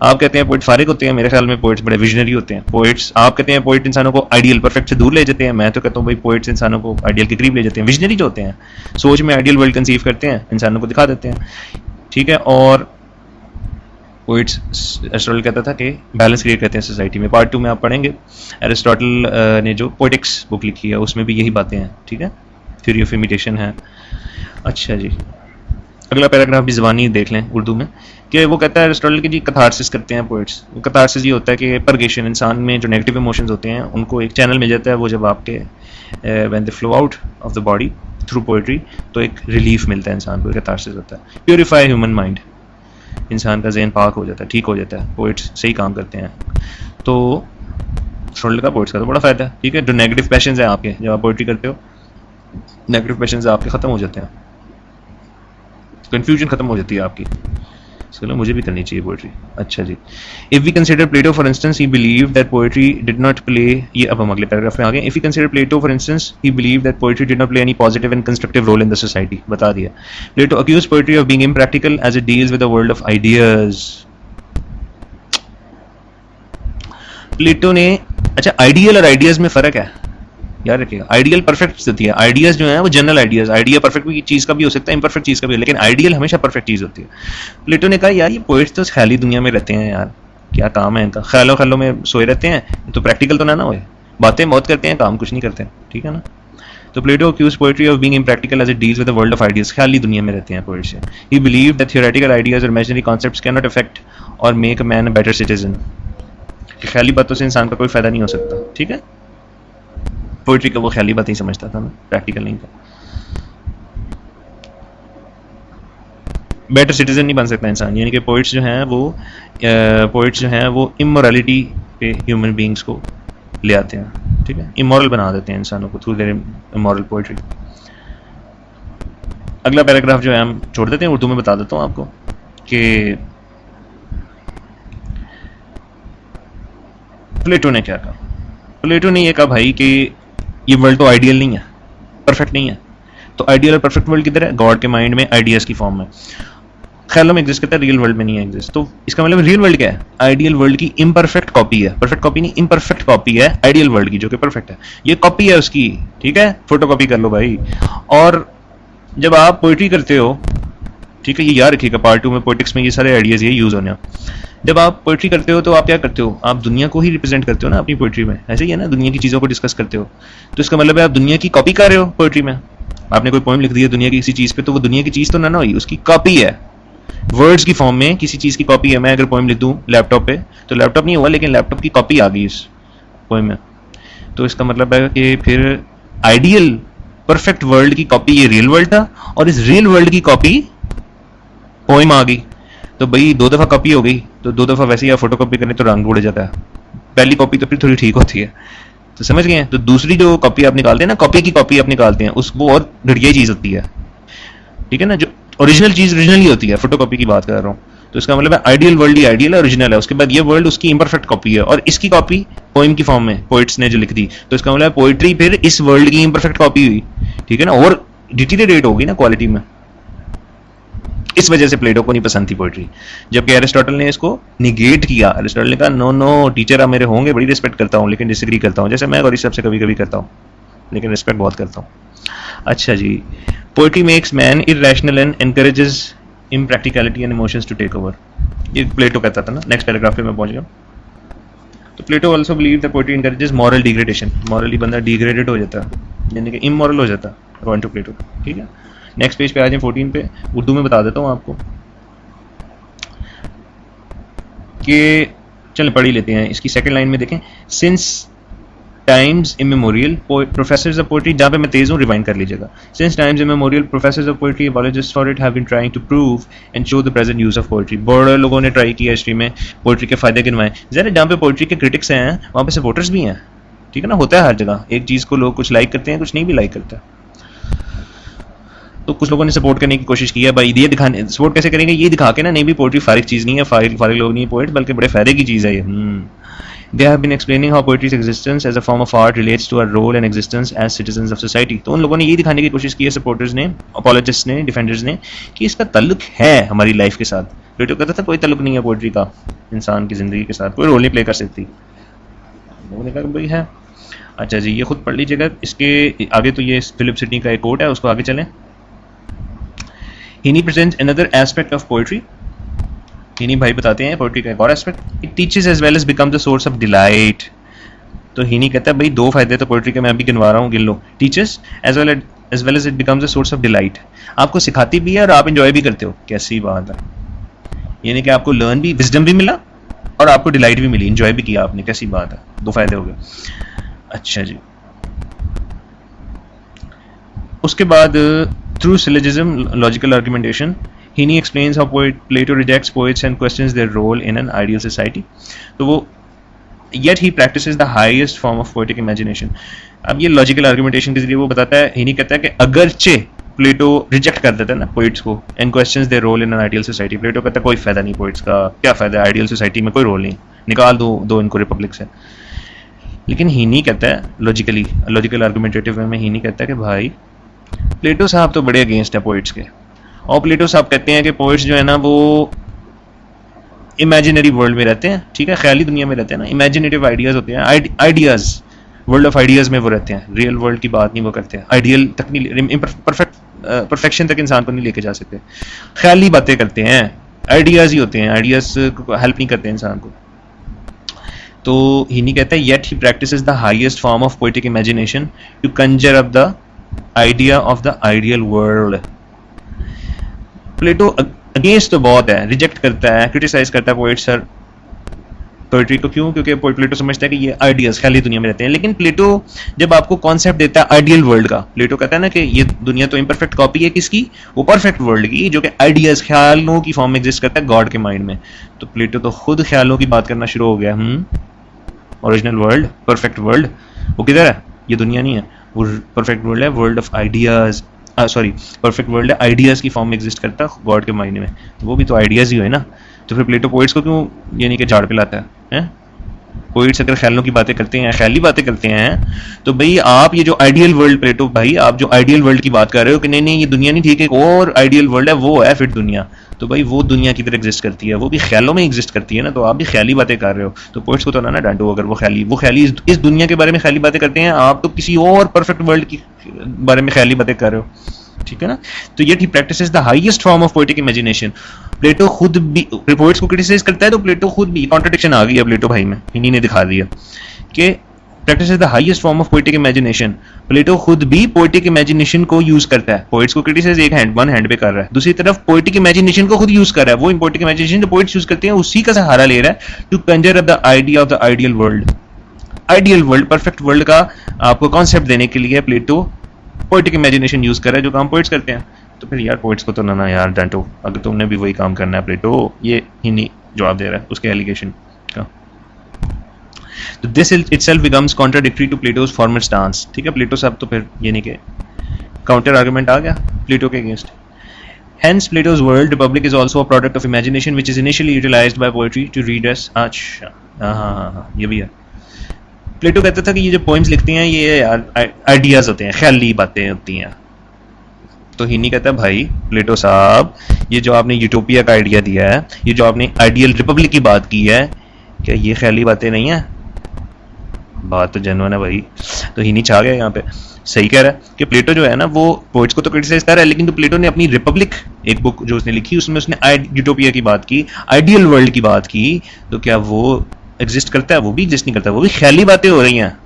आप कहते हैं पोइट फारिग होते हैं, मेरे ख्याल में पोइट्स बड़े विजनरी होते हैं। पोइट्स, आप कहते हैं पोइट इंसानों को आइडियल परफेक्ट से दूर ले जाते हैं, मैं तो कहता हूँ भाई पोइट्स इंसानों को आइडियल के करीब ले जाते हैं। विजनरी जो होते हैं, सोच में आइडियल वर्ल्ड कंसीव करते हैं, इंसानों को दिखा देते हैं, ठीक है। और पोइट्स, एरिस्टोटल कहता था कि बैलेंस क्रिएट करते हैं सोसाइटी में। पार्ट 2 में आप पढ़ेंगे, एरिस्टोटल ने जो पोएटिक्स बुक लिखी है उसमें भी यही बातें हैं, ठीक है, थ्योरी ऑफ इमिटेशन है। अच्छा जी, अगला पैराग्राफ भी ज़बानी देख लें उर्दू में, कि वो कहता है एरिस्टोटल की जी कथारसिस करते हैं पोइट्स। कथारसिस ये होता है कि परगेशन, इंसान में जो नेगेटिव इमोशंस होते हैं उनको एक चैनल मिल जाता है, वो जब आपके when they flow out of the body through poetry, तो एक रिलीफ मिलता है इंसान को, कथारसिस होता है। प्योरीफाई ह्यूमन माइंड, इंसान का जहन पाक हो जाता है, ठीक हो जाता है, पोइट्स सही काम करते हैं। तो एरिस्टोटल का पोइट्स का तो बड़ा फायदा है, ठीक है। जो नेगेटिव पैशंस हैं आपके, जब आप पोइट्री करते हो, नेगेटिव पैशंस आपके खत्म हो जाते हैं, कंफ्यूजन खत्म हो जाती है आपकी। इसके मुझे भी करनी चाहिए पोइट्री। अच्छा जी, if we consider Plato for instance, he believe that poetry did not play, ये अब हम अगले पैराग्राफ में आ गए। If we consider Plato for instance, he believe that poetry did not play any positive and constructive role in the society, बता दिया। Plato accuse poetry of being impractical as it deals with the world of ideas. Plato ने, अच्छा ideal और ideas में फर्क है, याद रखिएगा। आइडियल परफेक्ट होती है, आइडियाज जो है वो जनरल आइडियाज, आइडिया परफेक्ट भी चीज का भी हो सकता है, इम्परफेक्ट चीज का भी, लेकिन आइडियल हमेशा परफेक्ट चीज होती है। प्लेटो ने कहा यार ये पोइट्स तो ख्याली दुनिया में रहते हैं यार, क्या काम है इनका, ख्यालों में सोए रहते हैं, तो प्रैक्टिकल तो ना होए, बातें बहुत करते हैं, काम कुछ नहीं करते, ठीक है ना। तो प्लेटो accused poetry of being impractical as it deals with the world of ideas, ख्याली दुनिया में रहते हैं पोइट्स से। He believed that theoretical ideas or imaginary concepts cannot affect or make a man a better citizen, ख्याली बातों से इंसान का कोई फायदा नहीं हो सकता, ठीक है। पोइट्री का वो ख्याली बात ही समझता था, प्रैक्टिकल नहीं था। बेटर सिटीजन नहीं बन सकता इंसान, यानी कि पोइट्स जो हैं वो इमोरलिटी पे ह्यूमन बींग्स को ले आते हैं, ठीक है, इमोरल बना देते हैं इंसानों को थ्रू देयर इमोरल पोइट्री। अगला पैराग्राफ जो है हम छोड़ देते हैं, उर्दू में बता देता हूँ आपको कि प्लेटो ने क्या कहा। प्लेटो ने ये कहा भाई कि ये वर्ल्ड तो आइडियल नहीं है, परफेक्ट नहीं है। तो आइडियल और परफेक्ट वर्ल्ड किधर है? गॉड के माइंड में, आइडियाज की फॉर्म में, ख्यालों में एग्जिस्ट करता है, रियल वर्ल्ड में नहीं एग्जिस्ट। तो इसका मतलब रियल वर्ल्ड क्या है? आइडियल वर्ल्ड की इम्परफेक्ट कॉपी है, परफेक्ट कॉपी नहीं, इम्परफेक्ट कॉपी है आइडियल वर्ल्ड की, जो कि परफेक्ट है। ये कॉपी है उसकी, ठीक है, फोटो कॉपी कर लो भाई। और जब आप पोइट्री करते हो, ठीक है, ये याद रखिएगा, पार्ट 2 में पोइटिक्स में ये सारे आइडियाज ये यूज होने। जब आप पोइट्री करते हो तो आप क्या करते हो? आप दुनिया को ही रिप्रेजेंट करते हो ना अपनी पोइट्री में, ऐसे ही है ना, दुनिया की चीज़ों को डिस्कस करते हो। तो इसका मतलब है आप दुनिया की कॉपी कर रहे हो पोइट्री में। आपने कोई पोइम लिख दी है दुनिया की किसी चीज़ पे, तो वो दुनिया की चीज़ तो ना हुई, उसकी कॉपी है, वर्ड्स की फॉर्म में किसी चीज़ की कॉपी है। मैं अगर पोइम लिख दूँ लैपटॉप पे, तो लैपटॉप नहीं हुआ, लेकिन लैपटॉप की कॉपी आ गई इस पोइम में। तो इसका मतलब है कि फिर आइडियल परफेक्ट वर्ल्ड की कॉपी ये रियल वर्ल्ड था, और इस रियल वर्ल्ड की कॉपी पोइम आ गई तो भाई 2 दफ़ा कॉपी हो गई, तो 2 दफ़ा वैसे ही आप फोटो कॉपी करें तो रंग उड़ जाता है। पहली कॉपी तो फिर थोड़ी ठीक होती है, तो समझ गए। तो दूसरी जो कॉपी आप निकालते हैं ना, कॉपी की कॉपी आप निकालते हैं, वो और घटिया चीज़ होती है, ठीक है ना। जो ओरिजिनल चीज़ ओरिजिनल ही होती है, फोटो कॉपी की बात कर रहा हूँ। तो इसका मतलब है आइडियल वर्ल्ड ही आइडियल है, ओरिजिनल है, उसके बाद ये वर्ल्ड उसकी इम्परफेक्ट कॉपी है, और इसकी कॉपी पोइम की फॉर्म में पोइट्स ने जो लिख दी, तो इसका मतलब पोइट्री फिर इस वर्ल्ड की इम्परफेक्ट कॉपी हुई, ठीक है ना, और डिटीरियरेट होगी ना क्वालिटी में। इस वजह से प्लेटो को नहीं पसंद थी पोइट्री, जबकि एरिस्टोटल ने इसको निगेट किया। एरिस्टोटल ने कहा नो नो टीचर आप मेरे होंगे, बड़ी रिस्पेक्ट करता हूँ, लेकिन डिसएग्री करता हूँ, जैसे मैं और इस सबसे कभी कभी करता हूँ, लेकिन रिस्पेक्ट बहुत करता हूँ। अच्छा जी, poetry makes man irrational and encourages impracticality and emotions to take over, ये प्लेटो कहता था ना। नेक्स्ट पैराग्राफ पे मैं पहुंच गया। तो Plato also believe that poetry encourages moral degradation, morally बंदा डिग्रेडेड हो जाता है, यानी कि इमोरल हो जाता है अकॉर्डिंग टू प्लेटो, ठीक है। नेक्स्ट पेज पे आ जाए 14 पे, उर्दू में बता देता हूँ आपको कि चल पढ़ ही लेते हैं। इसकी सेकंड लाइन में देखें, since times immemorial professors of poetry, जहाँ पे मैं तेज हूँ रिवाइंड कर लीजिएगा। Since times immemorial professors of poetry apologists for it have been trying to prove and show the present use of poetry, बड़े लोगों ने ट्राई किया हिस्ट्री में पोएट्री के फायदे गिनवाए। जरा जहाँ पे पोएट्री के क्रिटिक्स हैं वहाँ पे सपोर्टर्स भी हैं, ठीक है ना, होता है हर जगह। एक चीज़ को लोग कुछ लाइक करते हैं, कुछ नहीं भी लाइक करते। तो कुछ लोगों ने सपोर्ट करने की कोशिश की है भाई, ये दिखाने, सपोर्ट कैसे करेंगे, ये दिखा के ना, नहीं भी पोएट्री फारिग चीज़ नहीं है, फारिग लोग नहीं है पोएट, बल्कि बड़े फायदे की चीज़ है ये। They have been explaining how poetry's existence as a form of art relates to our role and existence as citizens of society. तो उन लोगों ने ये दिखाने की कोशिश की है, सपोर्टर्स ने, अपॉलोजिस्ट्स ने, डिफेंडर्स ने, कि इसका ताल्लुक है हमारी लाइफ के साथ। प्लेटो कहता था कोई ताल्लुक नहीं है पोएट्री का इंसान की ज़िंदगी के साथ, कोई रोल नहीं प्ले कर सकती। लोगों ने कहा भाई है। अच्छा जी, ये खुद पढ़ लीजिएगा। इसके आगे तो ये फिलिप सिडनी का एक कोट है, उसको आगे चलें। Heaney presents another aspect of poetry. Heaney भाई बताते हैं पोएट्री का एक और aspect, it teaches as well as become the source of delight. तो Heaney कहता है भाई 2 फायदे तो पोएट्री के मैं अभी गिनवा रहा हूँ, गिन लो। Teaches as well as it becomes the source of delight, आपको सिखाती भी है और आप इंजॉय भी करते हो। कैसी बात है, यानी कि आपको लर्न भी, विजडम भी मिला और आपको डिलाइट भी मिली, इंजॉय भी किया आपने। कैसी बात है, 2 फायदे हो गए। अच्छा जी, उसके बाद through syllogism, logical argumentation, Heaney explains how Plato rejects poets and questions their role in an ideal society. तो वो yet he practices the highest form of poetic imagination. अब ये logical argumentation के जरिए वो बताता है, Heaney कहता है कि अगरचे प्लेटो रिजेक्ट कर देता है ना पोइट्स को, and questions their role in an ideal society. प्लेटो कहता है कोई फायदा नहीं पोइट्स का, क्या फायदा है, आइडियल सोसाइटी में कोई रोल नहीं, निकाल दो इनको रिपब्लिक से। लेकिन Heaney कहता है लॉजिकल आर्गुमेंटेटिव में Heaney कहता है कि भाई प्लेटो साहब तो बड़े अगेंस्ट है पोइट्स के, और प्लेटो साहब कहते हैं कि पोइट्स जो है ना वो इमेजिनरी वर्ल्ड में रहते हैं, ठीक है, ख्याली दुनिया में रहते हैं ना, इमेजिनेटिव आइडियाज होते हैं, आइडियाज, वर्ल्ड ऑफ आइडियाज में वो रहते हैं, रियल वर्ल्ड की बात नहीं वो करते हैं, आइडियल तक नहीं, परफेक्शन तक इंसान को नहीं लेके जा सकते, ख्याली बातें करते हैं, आइडियाज ही होते हैं, आइडियाज हेल्प नहीं करते इंसान को। तो Heaney कहता है yet he practises the highest form of poetic imagination to conjure up the idea of the ideal world. Plato against तो बहुत है, रिजेक्ट करता है, क्रिटिसाइज करता है पोएट्स सर पोएट्री को। क्यों? क्योंकि प्लेटो समझता है कि ये आइडियाज ख्याली दुनिया में रहते हैं। लेकिन प्लेटो जब आपको कॉन्सेप्ट देता है आइडियल वर्ल्ड का, प्लेटो कहता है ना कि ये दुनिया तो इम्परफेक्ट कॉपी है किसकी, वो परफेक्ट वर्ल्ड की, जो कि आइडियाज ख्यालों की फॉर्म में एग्जिस्ट करता है गॉड के माइंड में। तो प्लेटो तो खुद ख्यालों की बात करना शुरू हो गया। ओरिजिनल वर्ल्ड, परफेक्ट वर्ल्ड, वो किधर है? ये दुनिया नहीं है, वो परफेक्ट वर्ल्ड है, world of ideas, sorry perfect world है, आइडियाज की फॉर्म में एग्जिस्ट करता है गॉड के माइंड में, तो वो भी तो आइडियाज ही हुए ना। तो फिर प्लेटो पोइट्स को क्यों यानी कि झाड़ पे लाता है? पोइट्स अगर ख्यालों की बातें करते हैं, ख्याली बातें करते हैं, तो भाई आप ये जो आइडियल वर्ल्ड, प्लेटो भाई आप जो आइडियल वर्ल्ड की बात कर रहे हो कि नहीं ये दुनिया नहीं ठीक है, और आइडियल वर्ल्ड है, वो है फिर दुनिया, तो भाई वो दुनिया किधर एग्जिस्ट करती है? वो भी ख्यालों में एग्जिस्ट करती है ना, तो आप भी ख्याली बातें कर रहे हो। तो पोइट्स को तो ना डांटो अगर वो ख्याली इस दुनिया के बारे में ख्याली बातें करते हैं, आप तो किसी और परफेक्ट वर्ल्ड की बारे में ख्याली बातें कर रहे हो, ठीक है ना। तो yet he practises the highest form of poetic imagination. Plato खुद भी पोएट्स को क्रिटिसाइज करता है, तो प्लेटो खुद भी, कॉन्ट्रडिक्शन आ गई है प्लेटो भाई में, Heaney ने दिखा दिया कि practises the highest form of poetic imagination. Plato खुद भी पोएटिक इमेजिनेशन को यूज करता है, पोएट्स को क्रिटिसाइज वन हैंड पे कर रहा है, दूसरी तरफ पोएटिक इमेजिनेशन को खुद यूज कर रहा है। वो पोएटिक इमेजिनेशन जो पोएट्स यूज करते हैं उसी का सहारा ले रहा है to conjure up the idea of the ideal world. Ideal world, perfect world का आपको कॉन्सेप्ट देने के लिए प्लेटो पोएटिक इमेजिनेशन यूज कर रहा है, जो काम पोएट्स करते हैं। तो फिर यार पोइट्स को तो ना यार डांटो, अगर तुमने भी वही काम करना है प्लेटो, ये ही नहीं जवाब दे रहा है उसके एलिगेशन का। तो this itself becomes contradictory to Plato's formal stance. ठीक है, प्लेटो साहब तो फिर ये नहीं कि काउंटर आर्गुमेंट आ गया प्लेटो के against. Hence, Plato's world republic is also a product of imagination, which is initially utilized by poetry to redress. अच्छा, हाँ, ये भी है। प्लेटो कहता था कि ये जो पोइम्स लिखते हैं ये आइडियाज होते हैं, ख्याली बातें होती हैं। तो ही नहीं कहता भाई प्लेटो साहब, ये जो आपने यूटोपिया का आइडिया दिया है, ये जो आपने आइडियल रिपब्लिक की बात की है, क्या ये ख्याली बातें नहीं है? बात तो जेन्युइन है भाई। तो ही नहीं छा गया यहाँ पे। सही कह रहा है कि प्लेटो जो है ना वो पोइट्स को तो क्रिटिसाइज कर रहा है, लेकिन तो प्लेटो ने अपनी रिपब्लिक एक बुक जो उसने लिखी उसमें उसने यूटोपिया की बात की, आइडियल वर्ल्ड की बात की, तो क्या वो एग्जिस्ट करता है? वो भी एग्जिस्ट नहीं करता, वो भी ख्याली बातें हो रही हैं।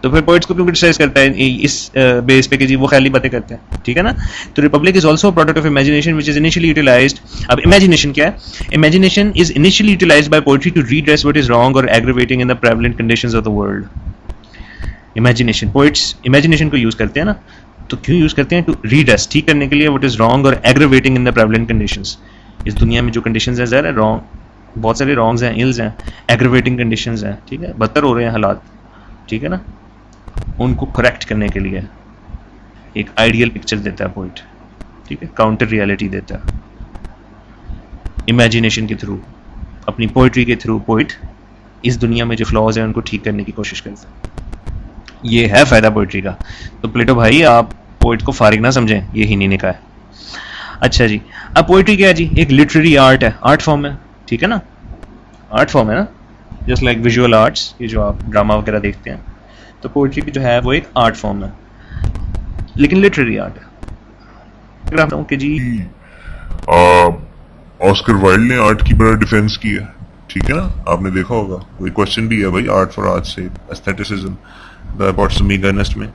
तो फिर पोइट्स को क्यों क्रिटिसाइज करता है इस बेस पे कि जी वो ख्याली बातें करते हैं? ठीक है ना। तो republic is also product of imagination which is initially utilised. अब इमेजिनेशन क्या है? Imagination is initially utilised by poetry to redress what is wrong और aggravating in the prevalent conditions of the world. Imagination, poets imagination को use करते हैं ना, तो क्यों यूज करते हैं? टू रीड्रेस, ठीक करने के लिए, व्हाट इज रॉन्ग और aggravating in the prevalent conditions. इस दुनिया में जो कंडीशंस हैं ज़रा रॉन्ग, बहुत सारे रॉन्ग्स हैं, इल्स हैं, एग्रीवेटिंग कंडीशंस हैं, ठीक है, बदतर हो रहे हैं हालात, ठीक है ना, उनको करेक्ट करने के लिए एक आइडियल पिक्चर देता है पोइट, ठीक है, काउंटर रियलिटी देता है इमेजिनेशन के थ्रू, अपनी पोइट्री के थ्रू पोइट इस दुनिया में जो फ्लॉज हैं उनको ठीक करने की कोशिश करता है। ये है फायदा पोइट्री का। तो प्लेटो भाई आप पोइट को फारिग ना समझें, ये ही नहीं का है। अच्छा जी, अब पोइट्री क्या है जी? एक लिटरेरी आर्ट है, आर्ट फॉर्म है, ठीक है ना, आर्ट फॉर्म है ना, जस्ट लाइक विजुअल आर्ट्स, ये जो आप ड्रामा वगैरह देखते हैं, तो पोइट्री की जो है वो एक आर्ट फॉर्म है, लेकिन लिटरेरी आर्ट है। कि जी ऑस्कर वाइल्ड ने आर्ट की बड़ा डिफेंस किया, ठीक है ना, आपने देखा होगा, कोई क्वेश्चन भी है भाई आर्ट फॉर आर्ट से, एस्थेटिसिज्म द बॉटसमी अर्नेस्ट में,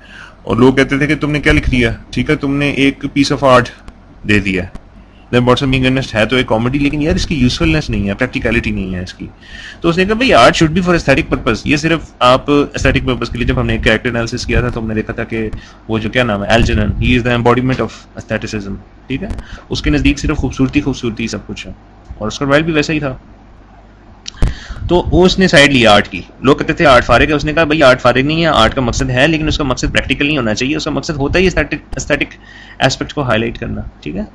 और लोग कहते थे कि तुमने क्या लिख दिया, ठीक है, तुमने एक पीस ऑफ आर्ट दे दिया। द बॉटसमी अर्नेस्ट है तो एक कॉमेडी, लेकिन यार इसकी यूजफुलनेस नहीं है, प्रैक्टिकलिटी नहीं है इसकी। तो उसने कहा भाई art should be for aesthetic purpose. ये सिर्फ आप एस्थेटिक पर्पस के लिए, जब हमने कैरेक्टर एनालिसिस किया था तो हमने देखा था कि वो जो क्या नाम है, Algernon, he is the embodiment of aestheticism, ठीक है, उसके नजदीक सिर्फ खूबसूरती सब कुछ है, और ऑस्कर वाइल्ड भी वैसा ही था। तो उसने साइड लिया आर्ट की। लोग कहते थे आर्ट फारिग है, उसने कहा भाई आर्ट फारिग नहीं है, आर्ट का मकसद है, लेकिन उसका मकसद प्रैक्टिकल नहीं होना चाहिए, उसका मकसद होता है एस्थेटिक एस्पेक्ट को हाईलाइट करना, ठीक है।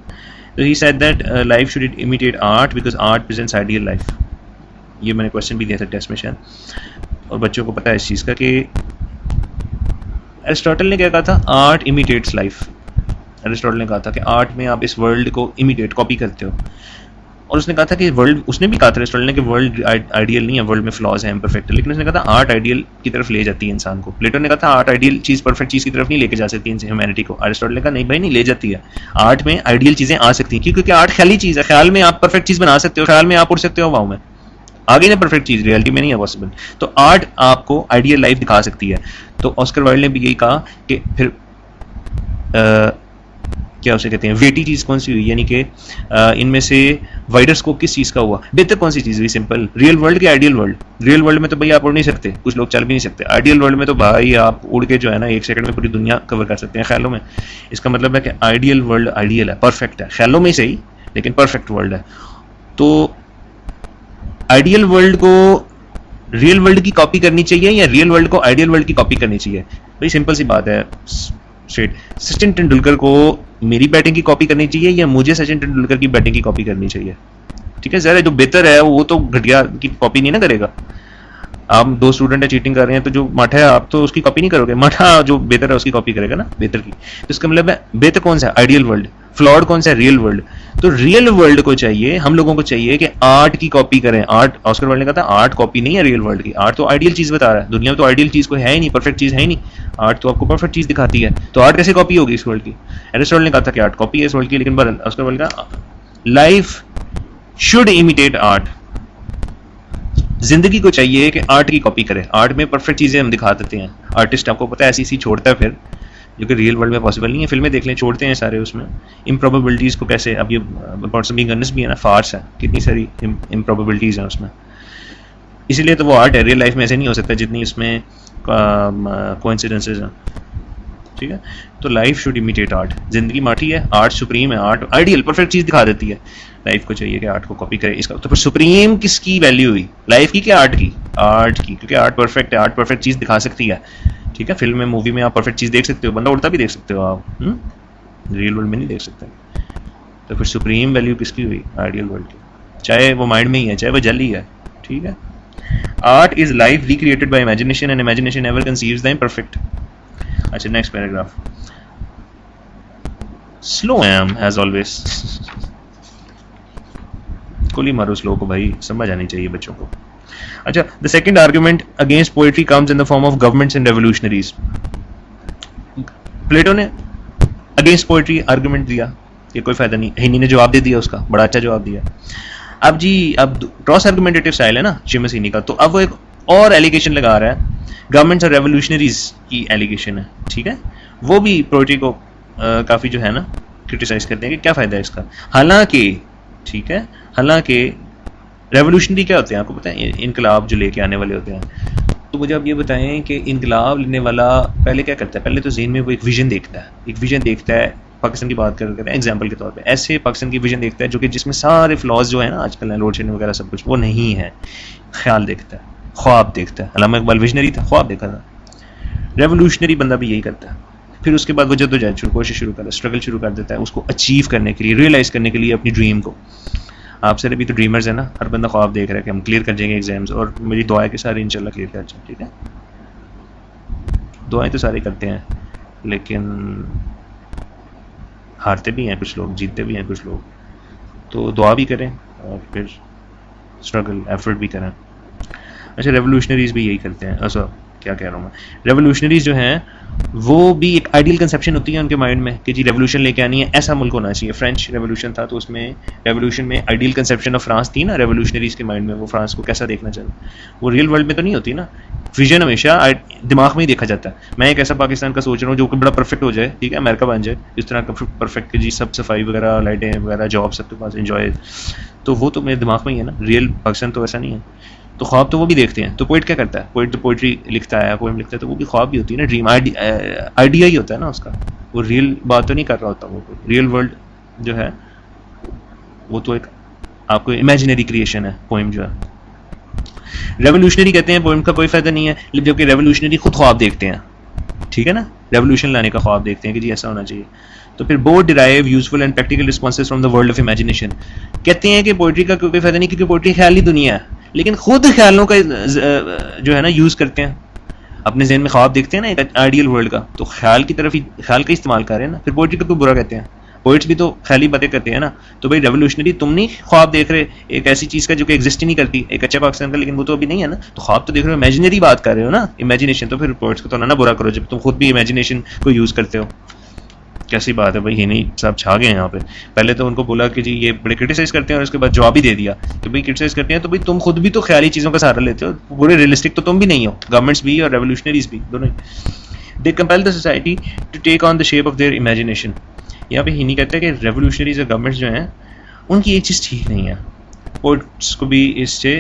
तो he said that life should imitate art because art presents ideal life. ये मैंने क्वेश्चन भी दिया था टेस्ट में शायद, और बच्चों को पता है इस चीज़ का कि एरिस्टोटल ने क्या कहा था, आर्ट इमिटेट्स लाइफ। एरिस्टोटल ने कहा था कि आर्ट में आप इस वर्ल्ड को इमिटेट, कॉपी करते हो, और उसने कहा था कि वर्ल्ड, उसने भी कहा था एरिस्टोटल ने कि वर्ल्ड आइडियल नहीं है, वर्ल्ड में फ्लॉज हैं, इम्परफेक्ट है, लेकिन उसने कहा था आर्ट आइडियल की तरफ ले जाती है इंसान को। प्लेटो ने कहा था आर्ट आइडियल चीज़, परफेक्ट चीज़ की तरफ नहीं लेके जा सकती ह्यूमैनिटी को। एरिस्टोटल ने कहा नहीं भाई, नहीं ले जाती है, आर्ट में आइडियल चीज़ें आ सकती हैं, क्योंकि आर्ट ख्याली चीज़ है, ख्याल में आप परफेक्ट चीज़ बना सकते हो, ख्याल में आप उड़ सकते हो हवाओं में, आगे ना परफेक्ट चीज़ रियलिटी में नहीं है पॉसिबल। तो आर्ट आपको आइडियल लाइफ दिखा सकती है। तो ऑस्कर वाइल्ड ने भी यही कहा कि फिर क्या उसे कहते हैं, वेटी चीज़ कौन सी हुई, यानी कि इनमें से वाइडर स्कोप किस चीज़ का हुआ, बेहतर कौन सी चीज़ हुई, सिंपल, रियल वर्ल्ड के आइडियल वर्ल्ड। रियल वर्ल्ड में तो भाई आप उड़ नहीं सकते, कुछ लोग चल भी नहीं सकते, आइडियल वर्ल्ड में तो भाई आप उड़ के जो है ना 1 सेकंड में पूरी दुनिया कवर कर सकते हैं ख्यालों में। इसका मतलब है कि आइडियल वर्ल्ड आइडियल है, परफेक्ट है, ख्यालों में सही लेकिन परफेक्ट वर्ल्ड है। तो आइडियल वर्ल्ड को रियल वर्ल्ड की कॉपी करनी चाहिए या रियल वर्ल्ड को आइडियल वर्ल्ड की कॉपी करनी चाहिए? भाई सिंपल सी बात है, स्ट्रेट, सचिन तेंदुलकर को मेरी बैटिंग की कॉपी करनी चाहिए या मुझे सचिन तेंदुलकर की बैटिंग की कॉपी करनी चाहिए? ठीक है, जरा जो बेहतर है वो तो घटिया की कॉपी नहीं ना करेगा। आप 2 स्टूडेंट है चीटिंग कर रहे हैं, तो जो माठा है आप तो उसकी कॉपी नहीं करोगे, माठा जो बेहतर है उसकी कॉपी करेगा ना, बेहतर की। तो इसका मतलब है बेहतर कौन सा है, आइडियल वर्ल्ड, फ्लॉड कौन सा है, रियल वर्ल्ड। तो रियल वर्ल्ड को चाहिए, हम लोगों को चाहिए कि आर्ट की कॉपी करें। आर्ट, ऑस्कर वाइल्ड ने कहा था आर्ट कॉपी नहीं है रियल वर्ल्ड की, आर्ट तो आइडियल चीज बता रहा है, दुनिया में तो आइडियल चीज कोई है ही नहीं, परफेक्ट चीज है ही नहीं, आर्ट तो आपको परफेक्ट चीज दिखाती है, तो आर्ट कैसे कॉपी होगी इस वर्ल्ड की? एरिस्टोटल ने कहा था कि आर्ट कॉपी है इस वर्ल्ड की, लेकिन ऑस्कर वाइल्ड का लाइफ शुड इमिटेट आर्ट। जिंदगी को चाहिए कि आर्ट की कॉपी करे, आर्ट में परफेक्ट चीजें हम दिखा देते हैं, आर्टिस्ट आपको पता है ऐसी छोड़ता है फिर, जो कि रियल वर्ल्ड में पॉसिबल नहीं है। फिल्में देख लें, छोड़ते हैं सारे उसमें इम्प्रॉबेबिलिटीज को कैसे, अब ये बॉटसमी अर्नेस्ट भी है ना, फार्स है, कितनी सारी इम्प्रॉबेबिलिटीज हैं उसमें, इसीलिए तो वो आर्ट है। रियल लाइफ में ऐसे नहीं हो सकता जितनी इसमें कोइंसिडेंसेस हैं, ठीक है। तो लाइफ शुड इमिटेट आर्ट, जिंदगी माठी है, आर्ट सुप्रीम है, आर्ट आइडियल परफेक्ट चीज़ दिखा देती है, लाइफ को चाहिए कि आर्ट को कॉपी करे इसका। तो फिर सुप्रीम किसकी वैल्यू हुई, लाइफ की क्या आर्ट की? आर्ट की, क्योंकि आर्ट परफेक्ट है, आर्ट परफेक्ट चीज़ दिखा सकती है, ठीक है। फिल्म में मूवी में आप परफेक्ट चीज़ देख सकते हो, बंदा उड़ता भी देख सकते हो आप, रियल वर्ल्ड में नहीं देख सकते। तो फिर सुप्रीम वैल्यू किसकी हुई? आइडियल वर्ल्ड की, चाहे वो माइंड में ही है, चाहे वो जल ही है, ठीक है। Art is life recreated by imagination and imagination ever conceives the imperfect. अच्छा, next paragraph. Slow I am as always. गोली मारो स्लो को भाई, समझ आनी चाहिए बच्चों को। अच्छा, the second argument against poetry comes in the form of governments and revolutionaries. प्लेटो ने अगेंस्ट पोएट्री आर्गुमेंट दिया, ये कोई फायदा नहीं, हेनी ने जवाब दे दिया उसका, बड़ा अच्छा जवाब दिया। अब जी, अब क्रॉस आर्गुमेंटेटिव स्टाइल है ना शेमस हीनी का, तो अब वो एक और एलिगेशन लगा रहा है, गवर्नमेंट्स और रेवोल्यूशनरीज की एलिगेशन है, ठीक है। वो भी पोएट्री को काफ़ी जो है ना क्रिटिसाइज करते हैं कि क्या फ़ायदा है इसका। हालांकि, ठीक है, हालांकि रेवोल्यूशनरी क्या होते हैं आपको पता है? इनकलाब जो लेके आने वाले होते हैं। तो मुझे आप ये बताएं कि इनकलाब लेने वाला पहले क्या करता है? पहले तो ज़हन में वो एक विजन देखता है, एक विजन देखता है। पाकिस्तान की बात कर रहे हैं एग्जाम्पल के तौर पे, ऐसे पाकिस्तान की विजन देखता है जो कि जिसमें सारे फ्लॉज जो है ना आजकल लोड शेडिंग वगैरह सब कुछ वो नहीं है, ख्याल देखता है, ख्वाब देखता है। अल्लामा इकबाल विजनरी था, ख्वाब देखा था। रेवोल्यूशनरी बंदा भी यही करता है। फिर उसके बाद वो जद्दोजहद कोशिश शुरू करता है, स्ट्रगल शुरू कर देता है उसको अचीव करने के लिए, रियलाइज़ करने के लिए अपनी ड्रीम को। आप सारे भी तो ड्रीमर्स है ना, हर बंदा ख्वाब देख रहा है कि हम क्लियर कर जाएंगे एग्जाम्स, और मेरी दुआ है कि सारे इंशाल्लाह क्लियर कर जाए, ठीक है। दुआएं तो सारे करते हैं, लेकिन हारते भी हैं कुछ लोग, जीतते भी हैं कुछ लोग। तो दुआ भी करें और फिर स्ट्रगल एफर्ट भी करें। अच्छा, रेवोल्यूशनरीज भी यही करते हैं। अच्छा, क्या कह रहा हूँ मैं, रेवोल्यूशनरीज जो हैं वो भी एक आइडियल कंसेप्शन होती है उनके माइंड में कि जी रेवोल्यूशन लेके आनी है, ऐसा मुल्क होना चाहिए। फ्रेंच रेवोल्यूशन था तो उसमें रेवोल्यूशन में आइडियल कंसेप्शन ऑफ फ्रांस थी ना रेवोल्यूशनरीज के माइंड में, वो फ्रांस को कैसा देखना चाहिए, वो रियल वर्ल्ड में तो नहीं होती ना। विजन हमेशा दिमाग में ही देखा जाता है। मैं एक ऐसा पाकिस्तान का सोच रहा हूँ जो कि बड़ा परफेक्ट हो जाए, ठीक है, अमेरिका बन जाए, इस तरह का परफेक्ट जी, सब सफाई वगैरह, लाइटें वगैरह, जॉब सबके पास, एंजॉय, तो वो तो मेरे दिमाग में ही है ना। रियल पाकिस्तान तो ऐसा नहीं है। तो ख्वाब तो वो भी देखते हैं। तो पोइट क्या करता है? पोइट तो पोइट्री लिखता है, पोएम लिखता है, तो वो भी ख्वाब भी होती है ना, ड्रीम आइडिया ही होता है ना उसका। वो रियल बात तो नहीं कर रहा होता, वो रियल वर्ल्ड जो है वो तो एक आपको इमेजिनरी क्रिएशन है पोएम जो है। रेवोल्यूशनरी कहते हैं पोएम का कोई फायदा नहीं है, जबकि रेवोल्यूशनरी खुद ख्वाब देखते हैं, ठीक है ना, रेवोल्यूशन लाने का ख्वाब देखते हैं कि जी ऐसा होना चाहिए। तो फिर both derive useful and practical responses from the world of imagination. कहते हैं कि पोइट्री का कोई फायदा नहीं क्योंकि पोइट्री ख्याली दुनिया है, लेकिन खुद ख्यालों का जो है ना यूज करते हैं, अपने जहन में ख्वाब देखते हैं ना एक आइडियल वर्ल्ड का, तो ख्याल की तरफ ही ख्याल का इस्तेमाल कर रहे हैं ना। फिर पोइट्री का क्यों बुरा कहते हैं? पोइट्स भी तो ख्याली बातें करते हैं ना। तो भाई रेवोल्यूशनरी तुम नहीं ख्वाब देख रहे एक ऐसी चीज का जो कि एग्जिस्ट ही नहीं करती, एक अच्छा पाकिस्तान का, लेकिन वो तो अभी नहीं है ना। तो ख्वाब तो देख रहे हो, इमेजिनरी बात कर रहे हो ना, इमेजिनेशन। तो फिर पोइट्स को तो ना बुरा करो जब तुम खुद भी इमेजिनेशन को यूज करते हो। कैसी बात है भाई, ये नहीं सब छा गए यहाँ पे। पहले तो उनको बोला कि जी ये बड़े क्रिटिसाइज करते हैं और उसके बाद जवाब ही दे दिया कि भाई क्रिटिसाइज करते हैं तो भाई तुम खुद भी तो ख्याली चीज़ों का सहारा लेते हो, पूरे रियलिस्टिक तो तुम भी नहीं हो, गवर्नमेंट्स भी और रेवोल्यूशनरीज भी दोनों ही। They compel the society to take on the shape of their imagination. यहाँ पे ही नहीं कहते कि रेवोल्यूशनरीज और गवर्नमेंट्स जो हैं उनकी एक चीज़ ठीक नहीं है, पोइट्स को भी इससे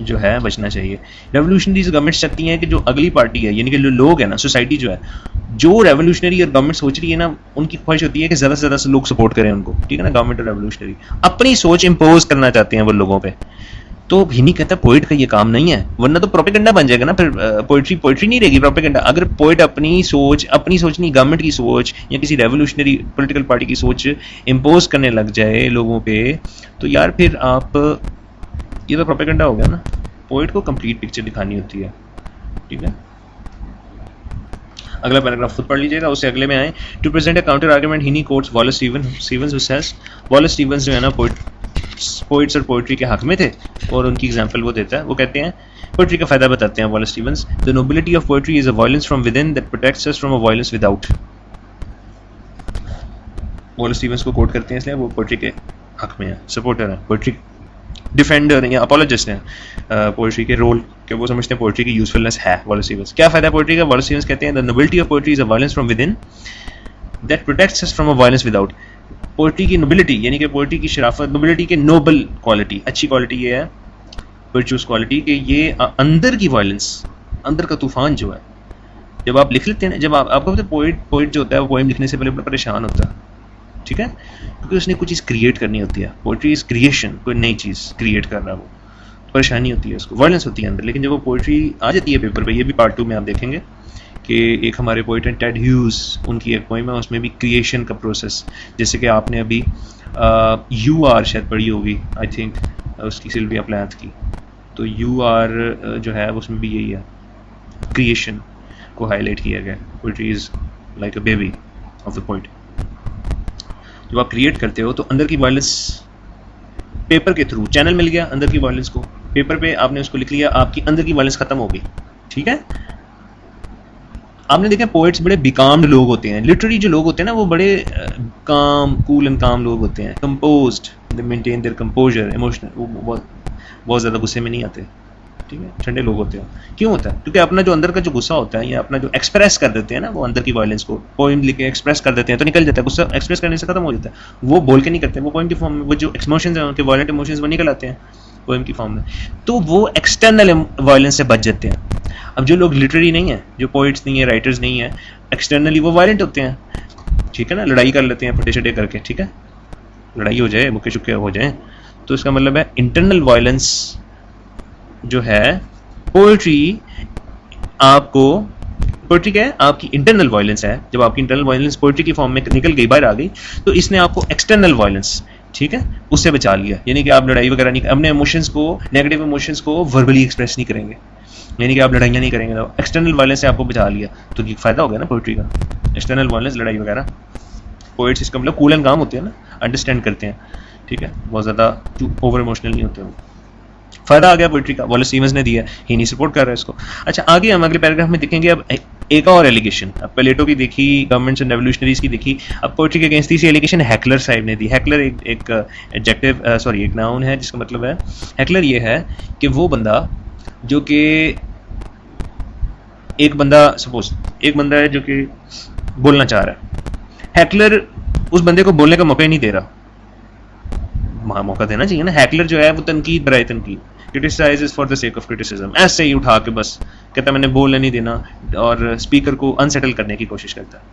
जो है बचना चाहिए। रेवोल्यूशनरीज गवर्नमेंट चाहती हैं कि जो अगली पार्टी है, यानी कि जो लोग हैं ना, सोसाइटी जो है, जो रेवोल्यूशनरी और गवर्नमेंट सोच रही है ना, उनकी ख्वाहिश होती है कि ज़्यादा से ज़्यादा लोग सपोर्ट करें उनको, ठीक है ना। गवर्नमेंट और रेवोल्यूशनरी अपनी सोच इम्पोज करना चाहते हैं वो लोगों पे। तो ही नहीं कहता पोइट का ये काम नहीं है, वरना तो प्रोपेगेंडा बन जाएगा ना। फिर पोइट्री नहीं रहेगी, प्रोपेगेंडा। अगर पोइट अपनी सोच नहीं, गवर्नमेंट की सोच या किसी रेवोल्यूशनरी पॉलिटिकल पार्टी की सोच इम्पोज करने लग जाए लोगों पे, तो यार फिर आप, ये तो प्रोपेगेंडा हो गया ना। पोइट को कंप्लीट पिक्चर दिखानी होती है, ठीक है। अगला पैराग्राफ खुद पढ़ लीजिएगा, उससे अगले में आए। To present a counter argument he quotes Wallace Stevens who says, Wallace Stevens जो है ना पोइट्स और पोइट्री के हक में थे और उनकी एग्जांपल वो देता है। वो कहते हैं, पोइट्री का फायदा बताते हैं Wallace Stevens, the nobility of poetry is a violence from within that protects us from a violence without. Wallace Stevens को कोट करते हैं इसलिए वो पोइट्री के हक में है, सपोर्टर है, पोइट्री डिफेंडर या अपोलोजिस्ट हैं पोइट्री के रोल के। वो समझते हैं पोइट्री की यूजफुलनेस है। वॉलेस स्टीवंस, क्या फायदा है पोइट्री का? वॉलेस स्टीवंस कहते हैं, the nobility of poetry is a violence from within that protects us from a violence without. Poetry की नोबिलिटी यानी कि पोइट्री की शराफत, नोबिलिटी के नोबल क्वालिटी, अच्छी क्वालिटी ये है, वर्चुअस क्वालिटी, कि ये अंदर की वायलेंस, अंदर का तूफान जो है जब आप लिख लेते हैं, जब आपको पता है पोइट जो होता है वो पोइम लिखने से पहले बड़ा परेशान होता है, ठीक है, क्योंकि उसने कुछ चीज़ क्रिएट करनी होती है। पोइट्री इज क्रिएशन, कोई नई चीज़ क्रिएट कर रहा है, वो परेशानी होती है उसको, वायलेंस होती है अंदर। लेकिन जब वो पोइट्री आ जाती है पेपर पे, ये भी पार्ट 2 में आप देखेंगे कि एक हमारे पोइट हैं टेड ह्यूज, उनकी एक पोइम है, उसमें भी क्रिएशन का प्रोसेस, जैसे कि आपने अभी यू आर शायद पढ़ी होगी, आई थिंक उसकी सिल्विया प्लैथ की, तो यू आर जो है उसमें भी यही है, क्रिएशन को हाईलाइट किया गया। Poetry is like a baby of the poet. जब आप क्रिएट करते हो तो अंदर की वायलेंस पेपर के थ्रू चैनल मिल गया, अंदर की वायलेंस को पेपर पे आपने उसको लिख लिया, आपकी अंदर की वायलेंस खत्म हो गई, ठीक है। आपने देखा पोएट्स बड़े बिकाम्ड लोग होते हैं, लिटररी जो लोग होते हैं ना वो बड़े काम, कूल एंड काम लोग होते हैं, composed, they maintain their composer, emotional, वो बहुत ज़्यादा गुस्से में नहीं आते, ठीक है, ठंडे लोग होते हैं। क्यों होता है? क्योंकि अपना जो अंदर का जो गुस्सा होता है या अपना जो एक्सप्रेस कर देते हैं ना, वो अंदर की वायलेंस को पोइम लिख के एक्सप्रेस कर देते हैं तो निकल जाता है, गुस्सा एक्सप्रेस करने से खत्म हो जाता है। वो बोल के नहीं करते, वो पोइम की फॉर्म में वो जो इमोशंस हैं उनके वायलेंट इमोशंस वो निकल आते हैं पोइम की फॉर्म में, तो वो एक्सटर्नल वायलेंस से बच जाते हैं। अब जो लोग लिटरेरी नहीं है, जो पोइट्स नहीं है, राइटर्स नहीं है, एक्सटर्नली वो वायलेंट होते हैं, ठीक है ना, लड़ाई कर लेते हैं फटे शटे करके, ठीक है, लड़ाई हो जाए, मुक्के चुक्के हो जाए, तो इसका मतलब है इंटरनल वायलेंस जो है पोइट्री आपको, पोइट्री क्या है? आपकी इंटरनल वायलेंस है। जब आपकी इंटरनल वायलेंस पोइट्री की फॉर्म में निकल गई, बाहर आ गई, तो इसने आपको एक्सटर्नल वायलेंस, ठीक है, उससे बचा लिया। यानी कि आप लड़ाई वगैरह नहीं, अपने इमोशंस को, नेगेटिव इमोशंस को वर्बली एक्सप्रेस नहीं करेंगे, यानी कि आप लड़ाइयाँ नहीं करेंगे, तो एक्सटर्नल वायलेंस से आपको बचा लिया, तो ये फायदा हो गया ना पोइट्री का। एक्सटर्नल वायलेंस, लड़ाई वगैरह, पोइट्स इसका मतलब कूल एंड काम होते हैं ना, अंडरस्टैंड करते हैं, ठीक है, बहुत ज़्यादा ओवर इमोशनल नहीं होते वो। फायदा आ गया पोइट्री का, वॉलेस स्टीवंस ने दिया, ही नहीं सपोर्ट कर रहा है इसको। अच्छा, आगे हम अगले पैराग्राफ में देखेंगे अब एक और एलिगेशन। अब प्लेटो की देखी, गवर्नमेंट्स एंड रेवोल्यूशनरीज की देखी, अब पोइट्री के अगेंस्ट तीसरी एलिगेशन हैकलर साहब ने दी। हैकलर एक एडजेक्टिव, सॉरी एक नाउन है जिसका मतलब है, हैकलर ये है कि वो बंदा जो कि एक बंदा, सपोज एक बंदा है जो कि बोलना चाह रहा है, हैकलर उस बंदे को बोलने का मौका ही नहीं दे रहा। मौका देना चाहिए ना। हैकलर जो है वो तनकीद बराए तनकीद, criticises for the sake of criticism, ऐसे ही उठा के बस कहता मैंने बोलने नहीं देना, और स्पीकर को अनसेटल करने की कोशिश करता है,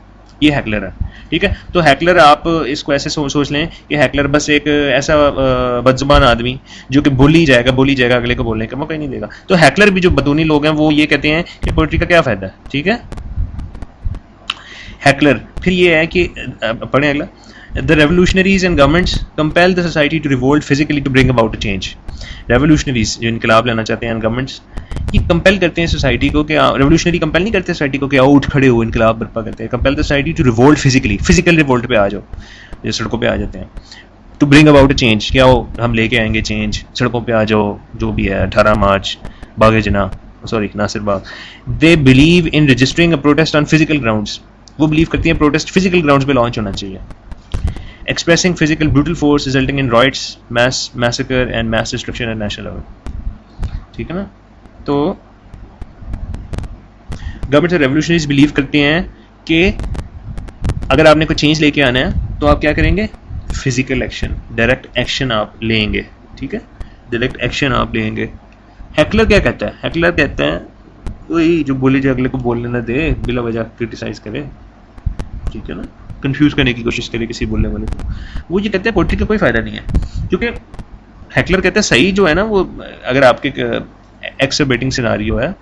ये हैकलर है, ठीक है। तो हैकलर, आप इसको ऐसे सोच लें कि हैकलर बस एक ऐसा बदजुबान आदमी जो कि बोल ही जाएगा अगले को बोलने का मौका ही नहीं देगा। तो हैकलर भी जो बतूनी लोग हैं वो ये कहते हैं कि पोइट्री का क्या फायदा है, ठीक है। हैकलर फिर ये है कि पढ़ें अगला, The revolutionaries and governments compel the society to revolt physically to bring about a change. Revolutionaries जो इनकलाब लाना चाहते हैं, गवर्नमेंट्स ये कंपेल करते हैं सोसाइटी को कि रेवोल्यूशनरी कंपेल नहीं करते सोसाइटी को कि आओ उठ खड़े हो, इनकलाब बर्पा करते हैं। Compel the society to revolt physically, physical revolt पे आ जाओ, जो सड़कों पे आ जाते हैं। To bring about a change, क्या हो हम लेके आएंगे चेंज, सड़कों पे आ जाओ, जो भी है 18 मार्च बाग जना, sorry Nasir Bagh. They believe in registering a protest on physical grounds, वो बिलीव करती हैं प्रोटेस्ट फिजिकल ग्राउंड्स पे लॉन्च होना चाहिए। Expressing physical brutal force resulting in riots, massacre and mass destruction at national level, ठीक है ना। तो गवर्नमेंट और रेवोल्यूशनरीज बिलीव करते हैं कि अगर आपने कोई चेंज लेके आना है तो आप क्या करेंगे, फिजिकल एक्शन, डायरेक्ट एक्शन आप लेंगे, ठीक है, डायरेक्ट एक्शन आप लेंगे। हैकलर क्या कहता है? हैकलर कहता है वही जो बोले जो अगले को बोलने ना दे, बिला वजह क्रिटिसाइज करे, ठीक है ना, कंफ्यूज करने की कोशिश करे किसी बोलने वाले को। वो ये कहते हैं पोइट्री का कोई फायदा नहीं है, क्योंकि हैकलर कहते हैं सही जो है ना, वो अगर आपके एक्सरबेटिंग सिनारियो है,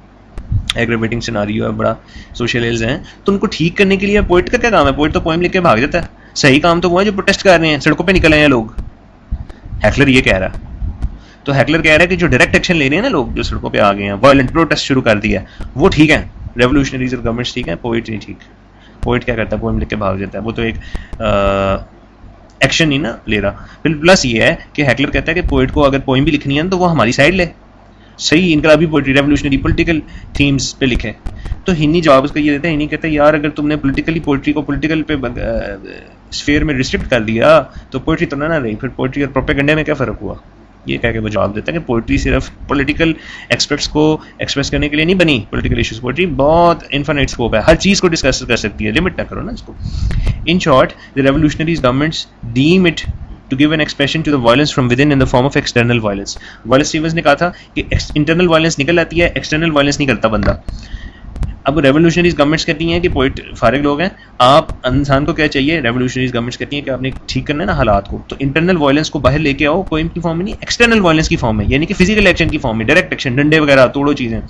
एग्रेवेटिंग सिनारियो है, बड़ा सोशल इल्स हैं, तो उनको ठीक करने के लिए पोइट का क्या काम है? पोइट तो पोइम लिख के भाग जाता है। सही काम तो वो है जो प्रोटेस्ट कर रहे हैं, सड़कों पे निकल आए हैं लोग। हैकलर ये कह रहा है। तो हैकलर कह रहा है कि जो डायरेक्ट एक्शन ले रहे हैं ना लोग, जो सड़कों पे आ गए हैं, वायलेंट प्रोटेस्ट शुरू कर दिया, वो ठीक है, रेवोल्यूशनरीज और गवर्नमेंट्स ठीक है, पोइट नहीं ठीक। पोइट क्या करता है? पोइम लिख के भाग जाता है, वो तो एक एक्शन ही ना ले रहा। फिर प्लस ये है कि हैकलर कहता है कि पोइट को अगर पोइम भी लिखनी है तो वो हमारी साइड ले, सही इनकलाबी पोइट्री, रेवोल्यूशनरी पॉलिटिकल थीम्स पे लिखे। तो हिन्नी जवाब उसका ये देता है, हिन्नी कहता है यार अगर तुमने पॉलिटिकली पोइट्री को पॉलिटिकल पे स्फीयर में रिस्ट्रिक्ट कर दिया तो पोइट्री तो ना रही, फिर पोइट्री और प्रोपेगेंडा में क्या फ़र्क हुआ? ये कह के वो जवाब देता है कि पोइट्री सिर्फ पॉलिटिकल एक्सपेक्ट्स को एक्सप्रेस करने के लिए नहीं बनी, पॉलिटिकल इश्यूज। पोइट्री बहुत इन्फिनिट स्कोप है, हर चीज़ को डिस्कस कर सकती है, लिमिट ना करो ना इसको। In short, the revolutionaries governments deem it to give an expression to the violence from within in the form of external violence. Wallace Stevens ने कहा था कि इंटरनल वायलेंस निकल आती है, एक्सटर्नल वायलेंस नहीं करता बंदा। अब रेवोल्यूशनरीज गवर्नमेंट्स कहती हैं कि पोइट फारिग लोग हैं, आप इंसान को क्या चाहिए, रेवोल्यूशनरीज गवर्नमेंट्स कहती हैं कि आपने ठीक करना है ना हालात को, तो इंटरनल वायलेंस को बाहर लेके आओ, पोइम की फॉर्म में नहीं, एक्सटर्नल वायलेंस की फॉर्म में, यानी कि फिजिकल एक्शन की फॉर्म में, डायरेक्ट एक्शन, डंडे वगैरह तोड़ो चीज़ें,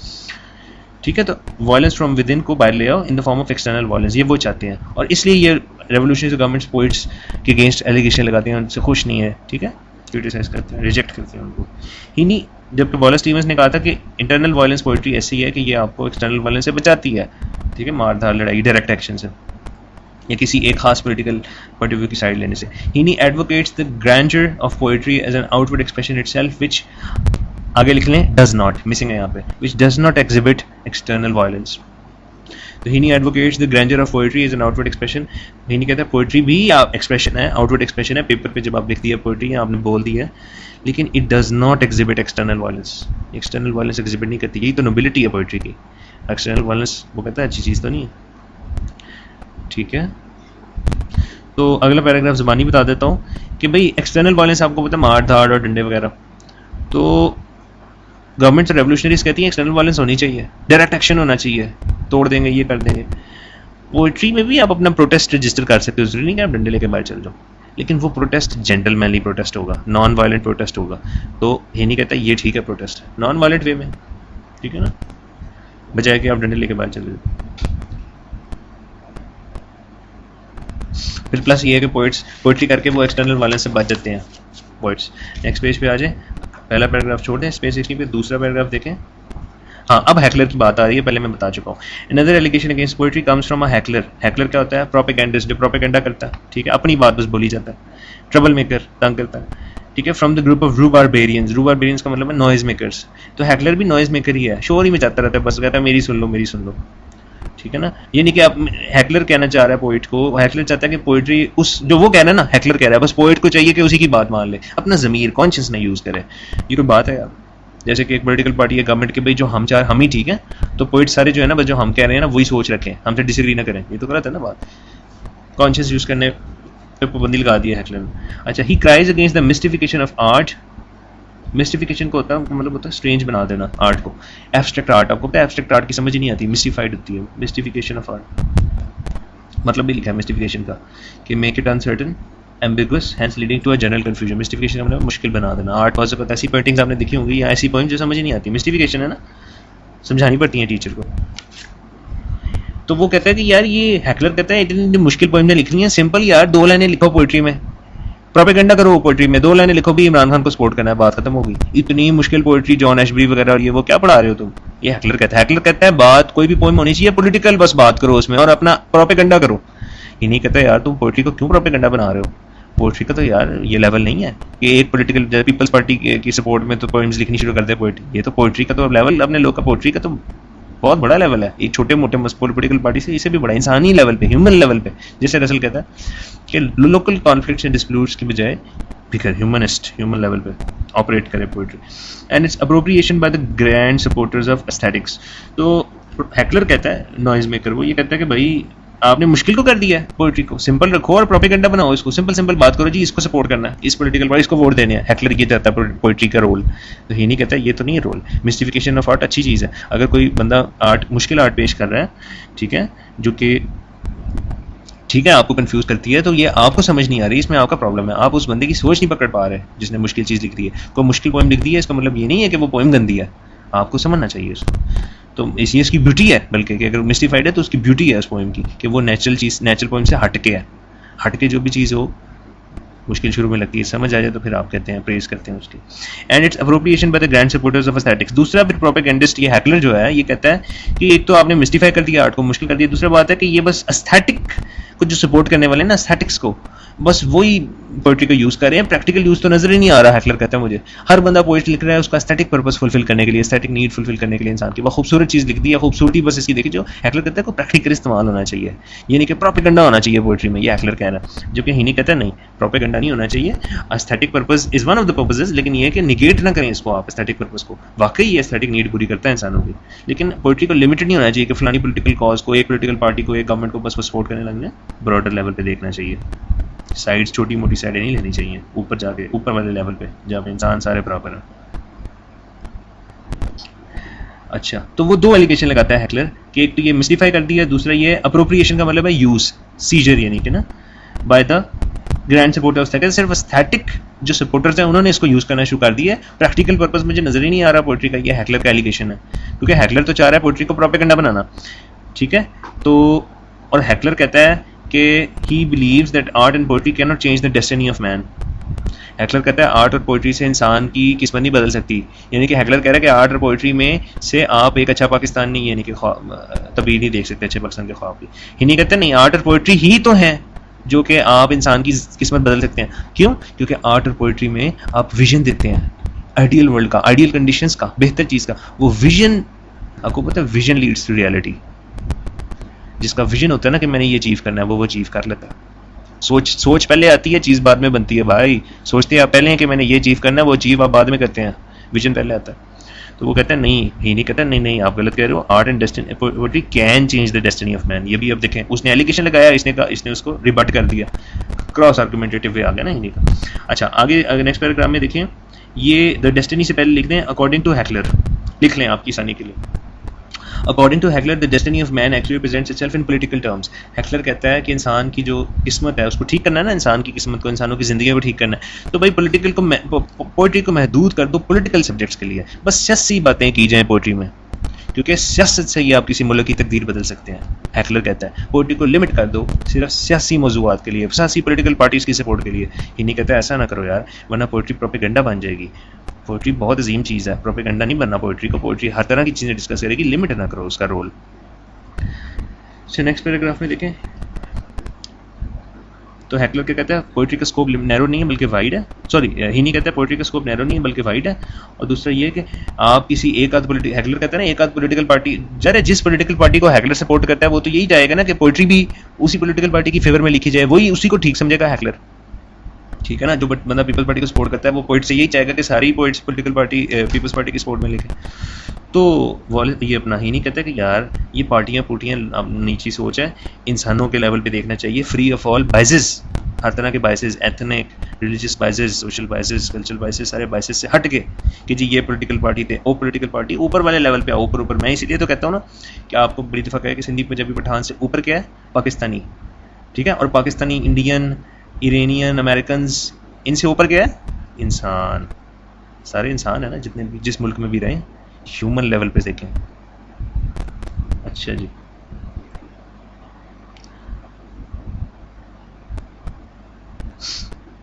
ठीक है। तो वायलेंस फ्रॉम विद इन को बाहर ले आओ इन the form of external violence, ये वो चाहते हैं, और इसलिए ये रेवोल्यूशनरी गवर्नमेंट्स पोइट्स के अगेंस्ट एलिगेशन लगाती हैं, उनसे खुश नहीं है, ठीक है, क्रिटिसाइज करते हैं, रिजेक्ट करते हैं उनको ही नहीं। जबकि वॉलेस स्टीवंस ने कहा था कि इंटरनल वायलेंस पोइट्री ऐसी है कि ये आपको एक्सटर्नल वायलेंस से बचाती है, ठीक है, मार धार लड़ाई डायरेक्ट एक्शन से या किसी एक खास पॉलिटिकल पॉइंट ऑफ व्यू की साइड लेने से। ही नहीं advocates the grandeur of poetry as an outward expression itself which, आगे लिख लें, डज नॉट, मिसिंग है यहाँ पे, which does not exhibit external violence. तो ही नहीं advocates the grandeur of poetry as an outward expression, he नहीं कहता पोइट्री भी एक्सप्रेशन है, आउटवर्ड एक्सप्रेशन है, पेपर पे जब आप लिख दिया पोइट्री आपने बोल दी है, लेकिन it does not exhibit external violence, external violence exhibit नहीं करती, यही तो नोबिलिटी है पोइट्री की। एक्सटर्नल वायलेंस वो कहता है अच्छी चीज़ तो नहीं है, ठीक है। तो अगला पैराग्राफ ज़बानी बता देता हूँ कि भाई एक्सटर्नल वायलेंस आपको पता है मार धाड़ और डंडे वगैरह, तो गवर्नमेंट रेवोल्यूशनरीज कहती हैं एक्सटर्नल वायलेंस होनी चाहिए, डायरेक्ट एक्शन होना चाहिए, तोड़ देंगे, ये कर देंगे। पोइट्री में भी आप अपना प्रोटेस्ट रजिस्टर कर सकते हो, जरूरी नहीं कि आप डंडे लेके बाहर चल जाओ, लेकिन वो प्रोटेस्ट जेंटलमैनली प्रोटेस्ट होगा, नॉन वायलेंट प्रोटेस्ट होगा। तो ये नहीं कहता ये ठीक है प्रोटेस्ट नॉन वायलेंट वे में, ठीक है ना, बजाय कि आप डंडे लेके बाहर चले जाओ। फिर प्लस ये है कि पोइट्री करके वो एक्सटर्नल वायलेंस से बच जाते हैं पोइट्स। नेक्स्ट पेज पे आ जाए, पहला पैराग्राफ छोड़ दें, स्पेस 16 पे दूसरा पैराग्राफ देखें। हाँ, अब हैकलर की बात आ रही है, पहले मैं बता चुका हूँ। Another allegation against poetry comes from a heckler. Heckler क्या होता है? प्रोपेगेंडिस्ट, जो प्रोपेगेंडा करता है, ठीक है, अपनी बात बस बोली जाता है। ट्रबल मेकर, तंग करता है, ठीक है। फ्रॉम द ग्रुप ऑफ रू बारबेरियंस, रू बारबेरियंस का मतलब है नॉइज मेकर्स। तो हैकलर भी नॉइज मेकर ही है, शोर ही मचाता रहता है, बस कहता है मेरी सुन लो, मेरी सुन लो, ठीक है ना। ये नहीं कि आप हैकलर कहना चाह रहा है पोइट को, हैकलर चाहता है कि पोइट्री उस जो वो कह रहा है ना, हैकलर कह रहा है, बस पोइट को चाहिए कि उसी की बात मान ले, अपना ज़मीर कॉन्शियस नहीं यूज़ करे। ये कोई बात है यार? जैसे कि एक पॉलिटिकल पार्टी है गवर्नमेंट के, भाई जो हम चाह हम ही ठीक है, तो पोइट सारे जो है ना, बस जो हम कह रहे हैं ना वही सोच रखें, हमसे डिसएग्री ना करें, ये तो गलत है ना बात। कॉन्शियस यूज़ करने पे पाबंदी लगा दी है हैकलर ने। अच्छा, he cries against the mystification of art. Mystification को होता है, मतलब होता है स्ट्रेंज बना देना आर्ट को। एब्स्ट्रैक्ट आर्ट, आपको पता है एब्स्ट्रैक्ट आर्ट की समझ ही नहीं आती, मिस्टिफाइड होती है। मिस्टिफिकेशन ऑफ आर्ट मतलब भी लिखा है मिस्टिफिकेशन का कि make it uncertain, ambiguous, hence leading to a general confusion. Mystification हमने मुश्किल बना देना। आर्ट हो सकता है ऐसी पेंटिंग्स आपने देखी होंगी या ऐसी पोइम जो समझ ही नहीं आती, मिस्टिफिकेशन है ना, समझानी पड़ती है टीचर को। तो वो कहता है कि यार ये हैकलर कहता है इतनी मुश्किल पोइम ने लिखनी है, सिंपल यार 2 लाइनें लिखो पोइट्री में, प्रोपेगेंडा करो पोइट्री में, 2 लाइनें लिखो भी इमरान खान को सपोर्ट करना है, बात खत्म होगी। इतनी मुश्किल पोइट्री जॉन एशबरी वगैरह और ये वो क्या पढ़ा रहे हो तुम? ये हैकलर कहता है। हैकलर कहता है बात कोई भी पोइम होनी चाहिए पॉलिटिकल, बस बात करो उसमें और अपना प्रोपेगेंडा करो। ये नहीं कहता यार तुम पोइट्री को क्यों प्रोपेगेंडा बना रहे हो? पोइट्री का तो यार ये लेवल नहीं है कि एक पॉलिटिकल पीपल्स पार्टी की सपोर्ट में तो पोइम्स लिखनी शुरू कर दे पोइट्री। ये तो पोइट्री का तो लेवल, अपने लोग का पोइट्री का तो बहुत बड़ा लेवल है। एक छोटे मोटे पॉलिटिकल पार्टी से इसे भी बड़ा इंसानी लेवल पे, ह्यूमन लेवल पे, जैसे रसल कहता है कि लोकल कॉन्फ्लिक्ट्स एंड डिस्प्यूट्स की बजाय बिगर ह्यूमनिस्ट, ह्यूमन लेवल पे ऑपरेट करे poetry. And it's appropriation by the grand supporters of aesthetics. तो हैकलर कहता है, नॉइज मेकर, वो ये कहता है कि भाई आपने मुश्किल को कर दिया है, पोइट्री को सिंपल रखो और प्रोपेगेंडा बनाओ, इसको सिंपल बात करो जी, इसको सपोर्ट करना है, इस पॉलिटिकल पार्टी इसको वोट देने हैं। हैकलर ये कहता है पोइट्री का रोल, तो ये नहीं कहता ये तो नहीं है रोल। मिस्टिफिकेशन ऑफ आर्ट अच्छी चीज़ है। अगर कोई बंदा आर्ट, मुश्किल आर्ट पेश कर रहा है, ठीक है, जो कि ठीक है आपको कंफ्यूज करती है, तो ये आपको समझ नहीं आ रही, इसमें आपका प्रॉब्लम है, आप उस बंदे की सोच नहीं पकड़ पा रहे जिसने मुश्किल चीज़ लिख दी है। कोई मुश्किल पोइम लिख दी है, इसका मतलब ये नहीं है कि वो पोइम गंदी है, आपको समझना चाहिए उसको। तो इसी इसकी ब्यूटी है, बल्कि कि अगर मिस्टिफाइड है तो उसकी ब्यूटी है उस पोइम की कि वो नेचुरल चीज़, नेचुरल पोइम से हटके है, हटके जो भी चीज़ हो मुश्किल शुरू में लगती है, समझ आ जाए तो फिर आप कहते हैं, प्रेज करते हैं उसकी। And it's appropriation by the grand supporters of aesthetics. दूसरा फिर प्रोपेगेंडिस्ट, ये हैकलर जो है, ये कहता है कि एक तो आपने मिस्टिफाई कर दिया, आर्ट को मुश्किल कर दिया, दूसरा बात है कि ये बस एस्थेटिक को जो सपोर्ट करने वाले हैं ना, एस्थेटिक्स को, बस वही पोइट्री को यूज़ कर रहे हैं, प्रैक्टिकल यूज़ तो नजर ही नहीं आ रहा। हैकलर कहता है मुझे हर बंदा पोइट्री लिख रहा है उसका एस्थेटिक पर्पस फुलफिल करने के लिए, एस्थेटिक नीड फुलफिल करने के लिए, इंसान की वो खूबसूरत चीज़ लिख दी है, खूबसूरती बस इसकी देखी। जो हैकलर कहता है को प्रैक्टिकल इस्तेमाल होना चाहिए, ये नहीं कि प्रोपेगेंडा होना चाहिए पोइट्री में, ये हैकलर कह रहा है। जो कि ही नहीं कहता नहीं, प्रोपेगेंडा नहीं होना चाहिए, aesthetic purpose is one of the purposes, लेकिन ये है कि निगेट ना करें इसको आप, एस्थेटिक पर्पस को। वाकई ये एस्थेटिक नीड पूरी करता है इंसानों की, लेकिन पोइट्री को लिमिटेड नहीं होना चाहिए कि फलानी पॉलिटिकल कॉज को, एक पॉलिटिकल पार्टी को, एक गवर्नमेंट को बस वो सपोर्ट करने लगना, ब्रॉडर लेवल पे देखना चाहिए। साइड्स, छोटी मोटी साइडें नहीं लेनी चाहिए, ऊपर जाके, ऊपर वाले लेवल पे जहाँ पे इंसान सारे बराबर हैं। अच्छा, तो वो 2 एलिगेशन लगाता है हैकलर कि एक तो ये मिस्टिफाई कर दिया, दूसरा ये अप्रोप्रिएशन का मतलब है यूज, सीजर यानी कि ना बाय द ग्रैंड सपोर्टर्स था, सिर्फ एस्थेटिक जो सपोर्टर्स हैं उन्होंने इसको यूज करना शुरू कर दिया है। प्रैक्टिकल पर्पस मुझे नजर ही नहीं आ रहा पोइट्री का, ये हैकलर का एलिगेशन है, क्योंकि हैकलर तो चाह रहा है पोइट्री को प्रोपेगेंडा बनाना, ठीक है। तो और हैकलर कहता है कि he believes that art and poetry can not change the destiny of man. Heckler कहता है आर्ट और पोइट्री से इंसान की किस्मत नहीं बदल सकती, यानी कि हैकलर कह रहा है कि आर्ट और पोइट्री में से आप एक अच्छा पाकिस्तान नहीं, यानी कि तब्दीली नहीं देख सकते अच्छे पाकिस्तान के ख्वाब की। ही नहीं कहते नहीं, आर्ट और पोइट्री ही तो है जो कि आप इंसान की किस्मत बदल सकते हैं। क्यों? क्योंकि आर्ट और पोइट्री में आप विजन देते हैं आइडियल वर्ल्ड का, आइडियल कंडीशंस का, बेहतर चीज़ का। वो विजन, आपको पता है विजन लीड्स टू रियलिटी। जिसका विजन होता है ना कि मैंने ये अचीव करना है, वो अचीव कर लेता है। सोच पहले आती है, चीज़ बाद में बनती है भाई। सोचते आप पहले हैं कि मैंने ये अचीव करना है, वो अचीव आप बाद में करते हैं, विजन पहले आता है। तो वो कहते हैं नहीं, ही नहीं कहता नहीं आप गलत कह रहे हो, art and destiny poetry can change the destiny of man. ये भी अब देखें, उसने एलिगेशन लगाया, इसने उसको रिबट कर दिया, क्रॉस आर्गुमेंटेटिव वे आ गया ना हिंदी का। अच्छा, आगे नेक्स्ट पैराग्राफ में देखिए, ये द डेस्टिनी से पहले लिख दें अकॉर्डिंग टू हैकलर, लिख लें आपकी आसानी के लिए। According to heckler the destiny of man actually presents itself in political terms. Heckler कहता है कि इंसान की जो किस्मत है उसको ठीक करना है ना, इंसान की किस्मत को, इंसानों की ज़िंदगी को ठीक करना है, तो भाई पॉलिटिकल को, पोइट्री को महदूद कर दो पॉलिटिकल सब्जेक्ट्स के लिए, बस सियासी बातें की जाएँ पोइट्री में, क्योंकि सियासत से ही आप किसी मुल्क की तकदीर बदल सकते हैं। हैकलर कहता है पोइट्री को लिमिट कर दो सिर्फ सियासी मौजूआत के लिए, सियासी पॉलिटिकल पार्टीज़ की सपोर्ट के लिए। ही नहीं कहता ऐसा ना करो यार, वरना पोइट्री प्रोपेगेंडा बन जाएगी। पोइट्री बहुत अजीम चीज़ है, प्रोपेगेंडा नहीं बनना पोइट्री को। पोइट्री हर तरह की चीज़ें डिस्कस करेगी, लिमिट ना करो उसका रोल। नेक्स्ट पैराग्राफ में देखें, तो हैकलर क्या कहता है, पोइट्री का स्कोप नैरो नहीं है बल्कि वाइड है। सॉरी, ही नहीं कहता है पोइट्री का स्कोप नैरो नहीं है बल्कि वाइड है। और दूसरा ये कि आप किसी एक आध हैकलर कहता है ना, एक आध पॉलिटिकल पार्टी, जरा जिस पॉलिटिकल पार्टी को हैकलर सपोर्ट करता है वो तो यही चाहेगा ना कि पोइट्री भी उसी पॉलिटिकल पार्टी की फेवर में लिखी जाए, वही उसी को ठीक समझेगा हैकलर, ठीक है ना। जो बंदा पीपल्स पार्टी को सपोर्ट करता है वो पोइट से यही चाहेगा कि सारी poets political party People's Party की सपोर्ट में लिखें। तो ये अपना ही नहीं कहता कि यार ये पार्टियाँ नीची सोच है, इंसानों के लेवल पे देखना चाहिए, फ्री ऑफ ऑल बाइसेस, हर तरह के biases, ethnic, religious biases, social biases, cultural biases, सारे बाइसेस से हट के कि जी ये पॉलिटिकल पार्टी थे, वो पॉलिटिकल पार्टी ऊपर वाले लेवल पे आओ, ऊपर। मैं इसीलिए तो कहता हूँ ना कि आपको बड़ी दफ़ा कहा कि सिंधी पंजाबी पठान से ऊपर क्या है, पाकिस्तानी, ठीक है। और पाकिस्तानी, इंडियन, इरानियन, अमेरिकन, इनसे ऊपर क्या है, इंसान। सारे इंसान है ना, जितने भी जिस मुल्क में भी रहें, ह्यूमन लेवल पे देखें। अच्छा जी,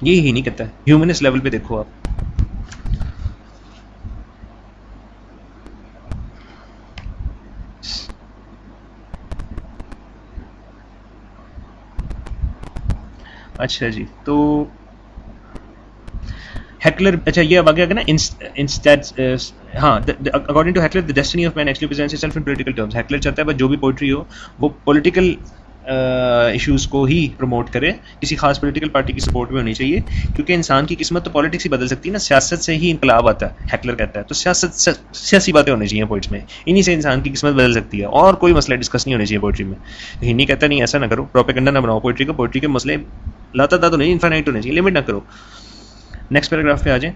ये ही नहीं कहता है, ह्यूमनिस्ट लेवल पे देखो आप। अच्छा जी, तो हैकलर, अच्छा ये अब आ गया ना इंस्टेड, हाँ, according to heckler the destiny of man actually presents itself in political terms. Heckler चाहता है बस जो भी पोइट्री हो वो पॉलिटिकल इश्यूज़ को ही प्रमोट करे, किसी खास पॉलिटिकल पार्टी की सपोर्ट में होनी चाहिए, क्योंकि इंसान की किस्मत तो पॉलिटिक्स ही बदल सकती है ना, सियासत से ही इंकलाब आता है, हैकलर कहता है। तो सियासी बातें होनी चाहिए पोइट्स में, इन्हीं से इंसान की किस्मत बदल सकती है, और कोई मसला डिस्कस नहीं होने चाहिए पोइट्री में। ही नहीं कहता नहीं ऐसा ना करो, प्रोपेगेंडा ना बनाओ पोइट्री को, पोइट्री के मसले लाता तो नहीं, इन्फिनाइट होने चाहिए, लिमिट ना करो। नेक्स्ट पैराग्राफ पे आ जाए,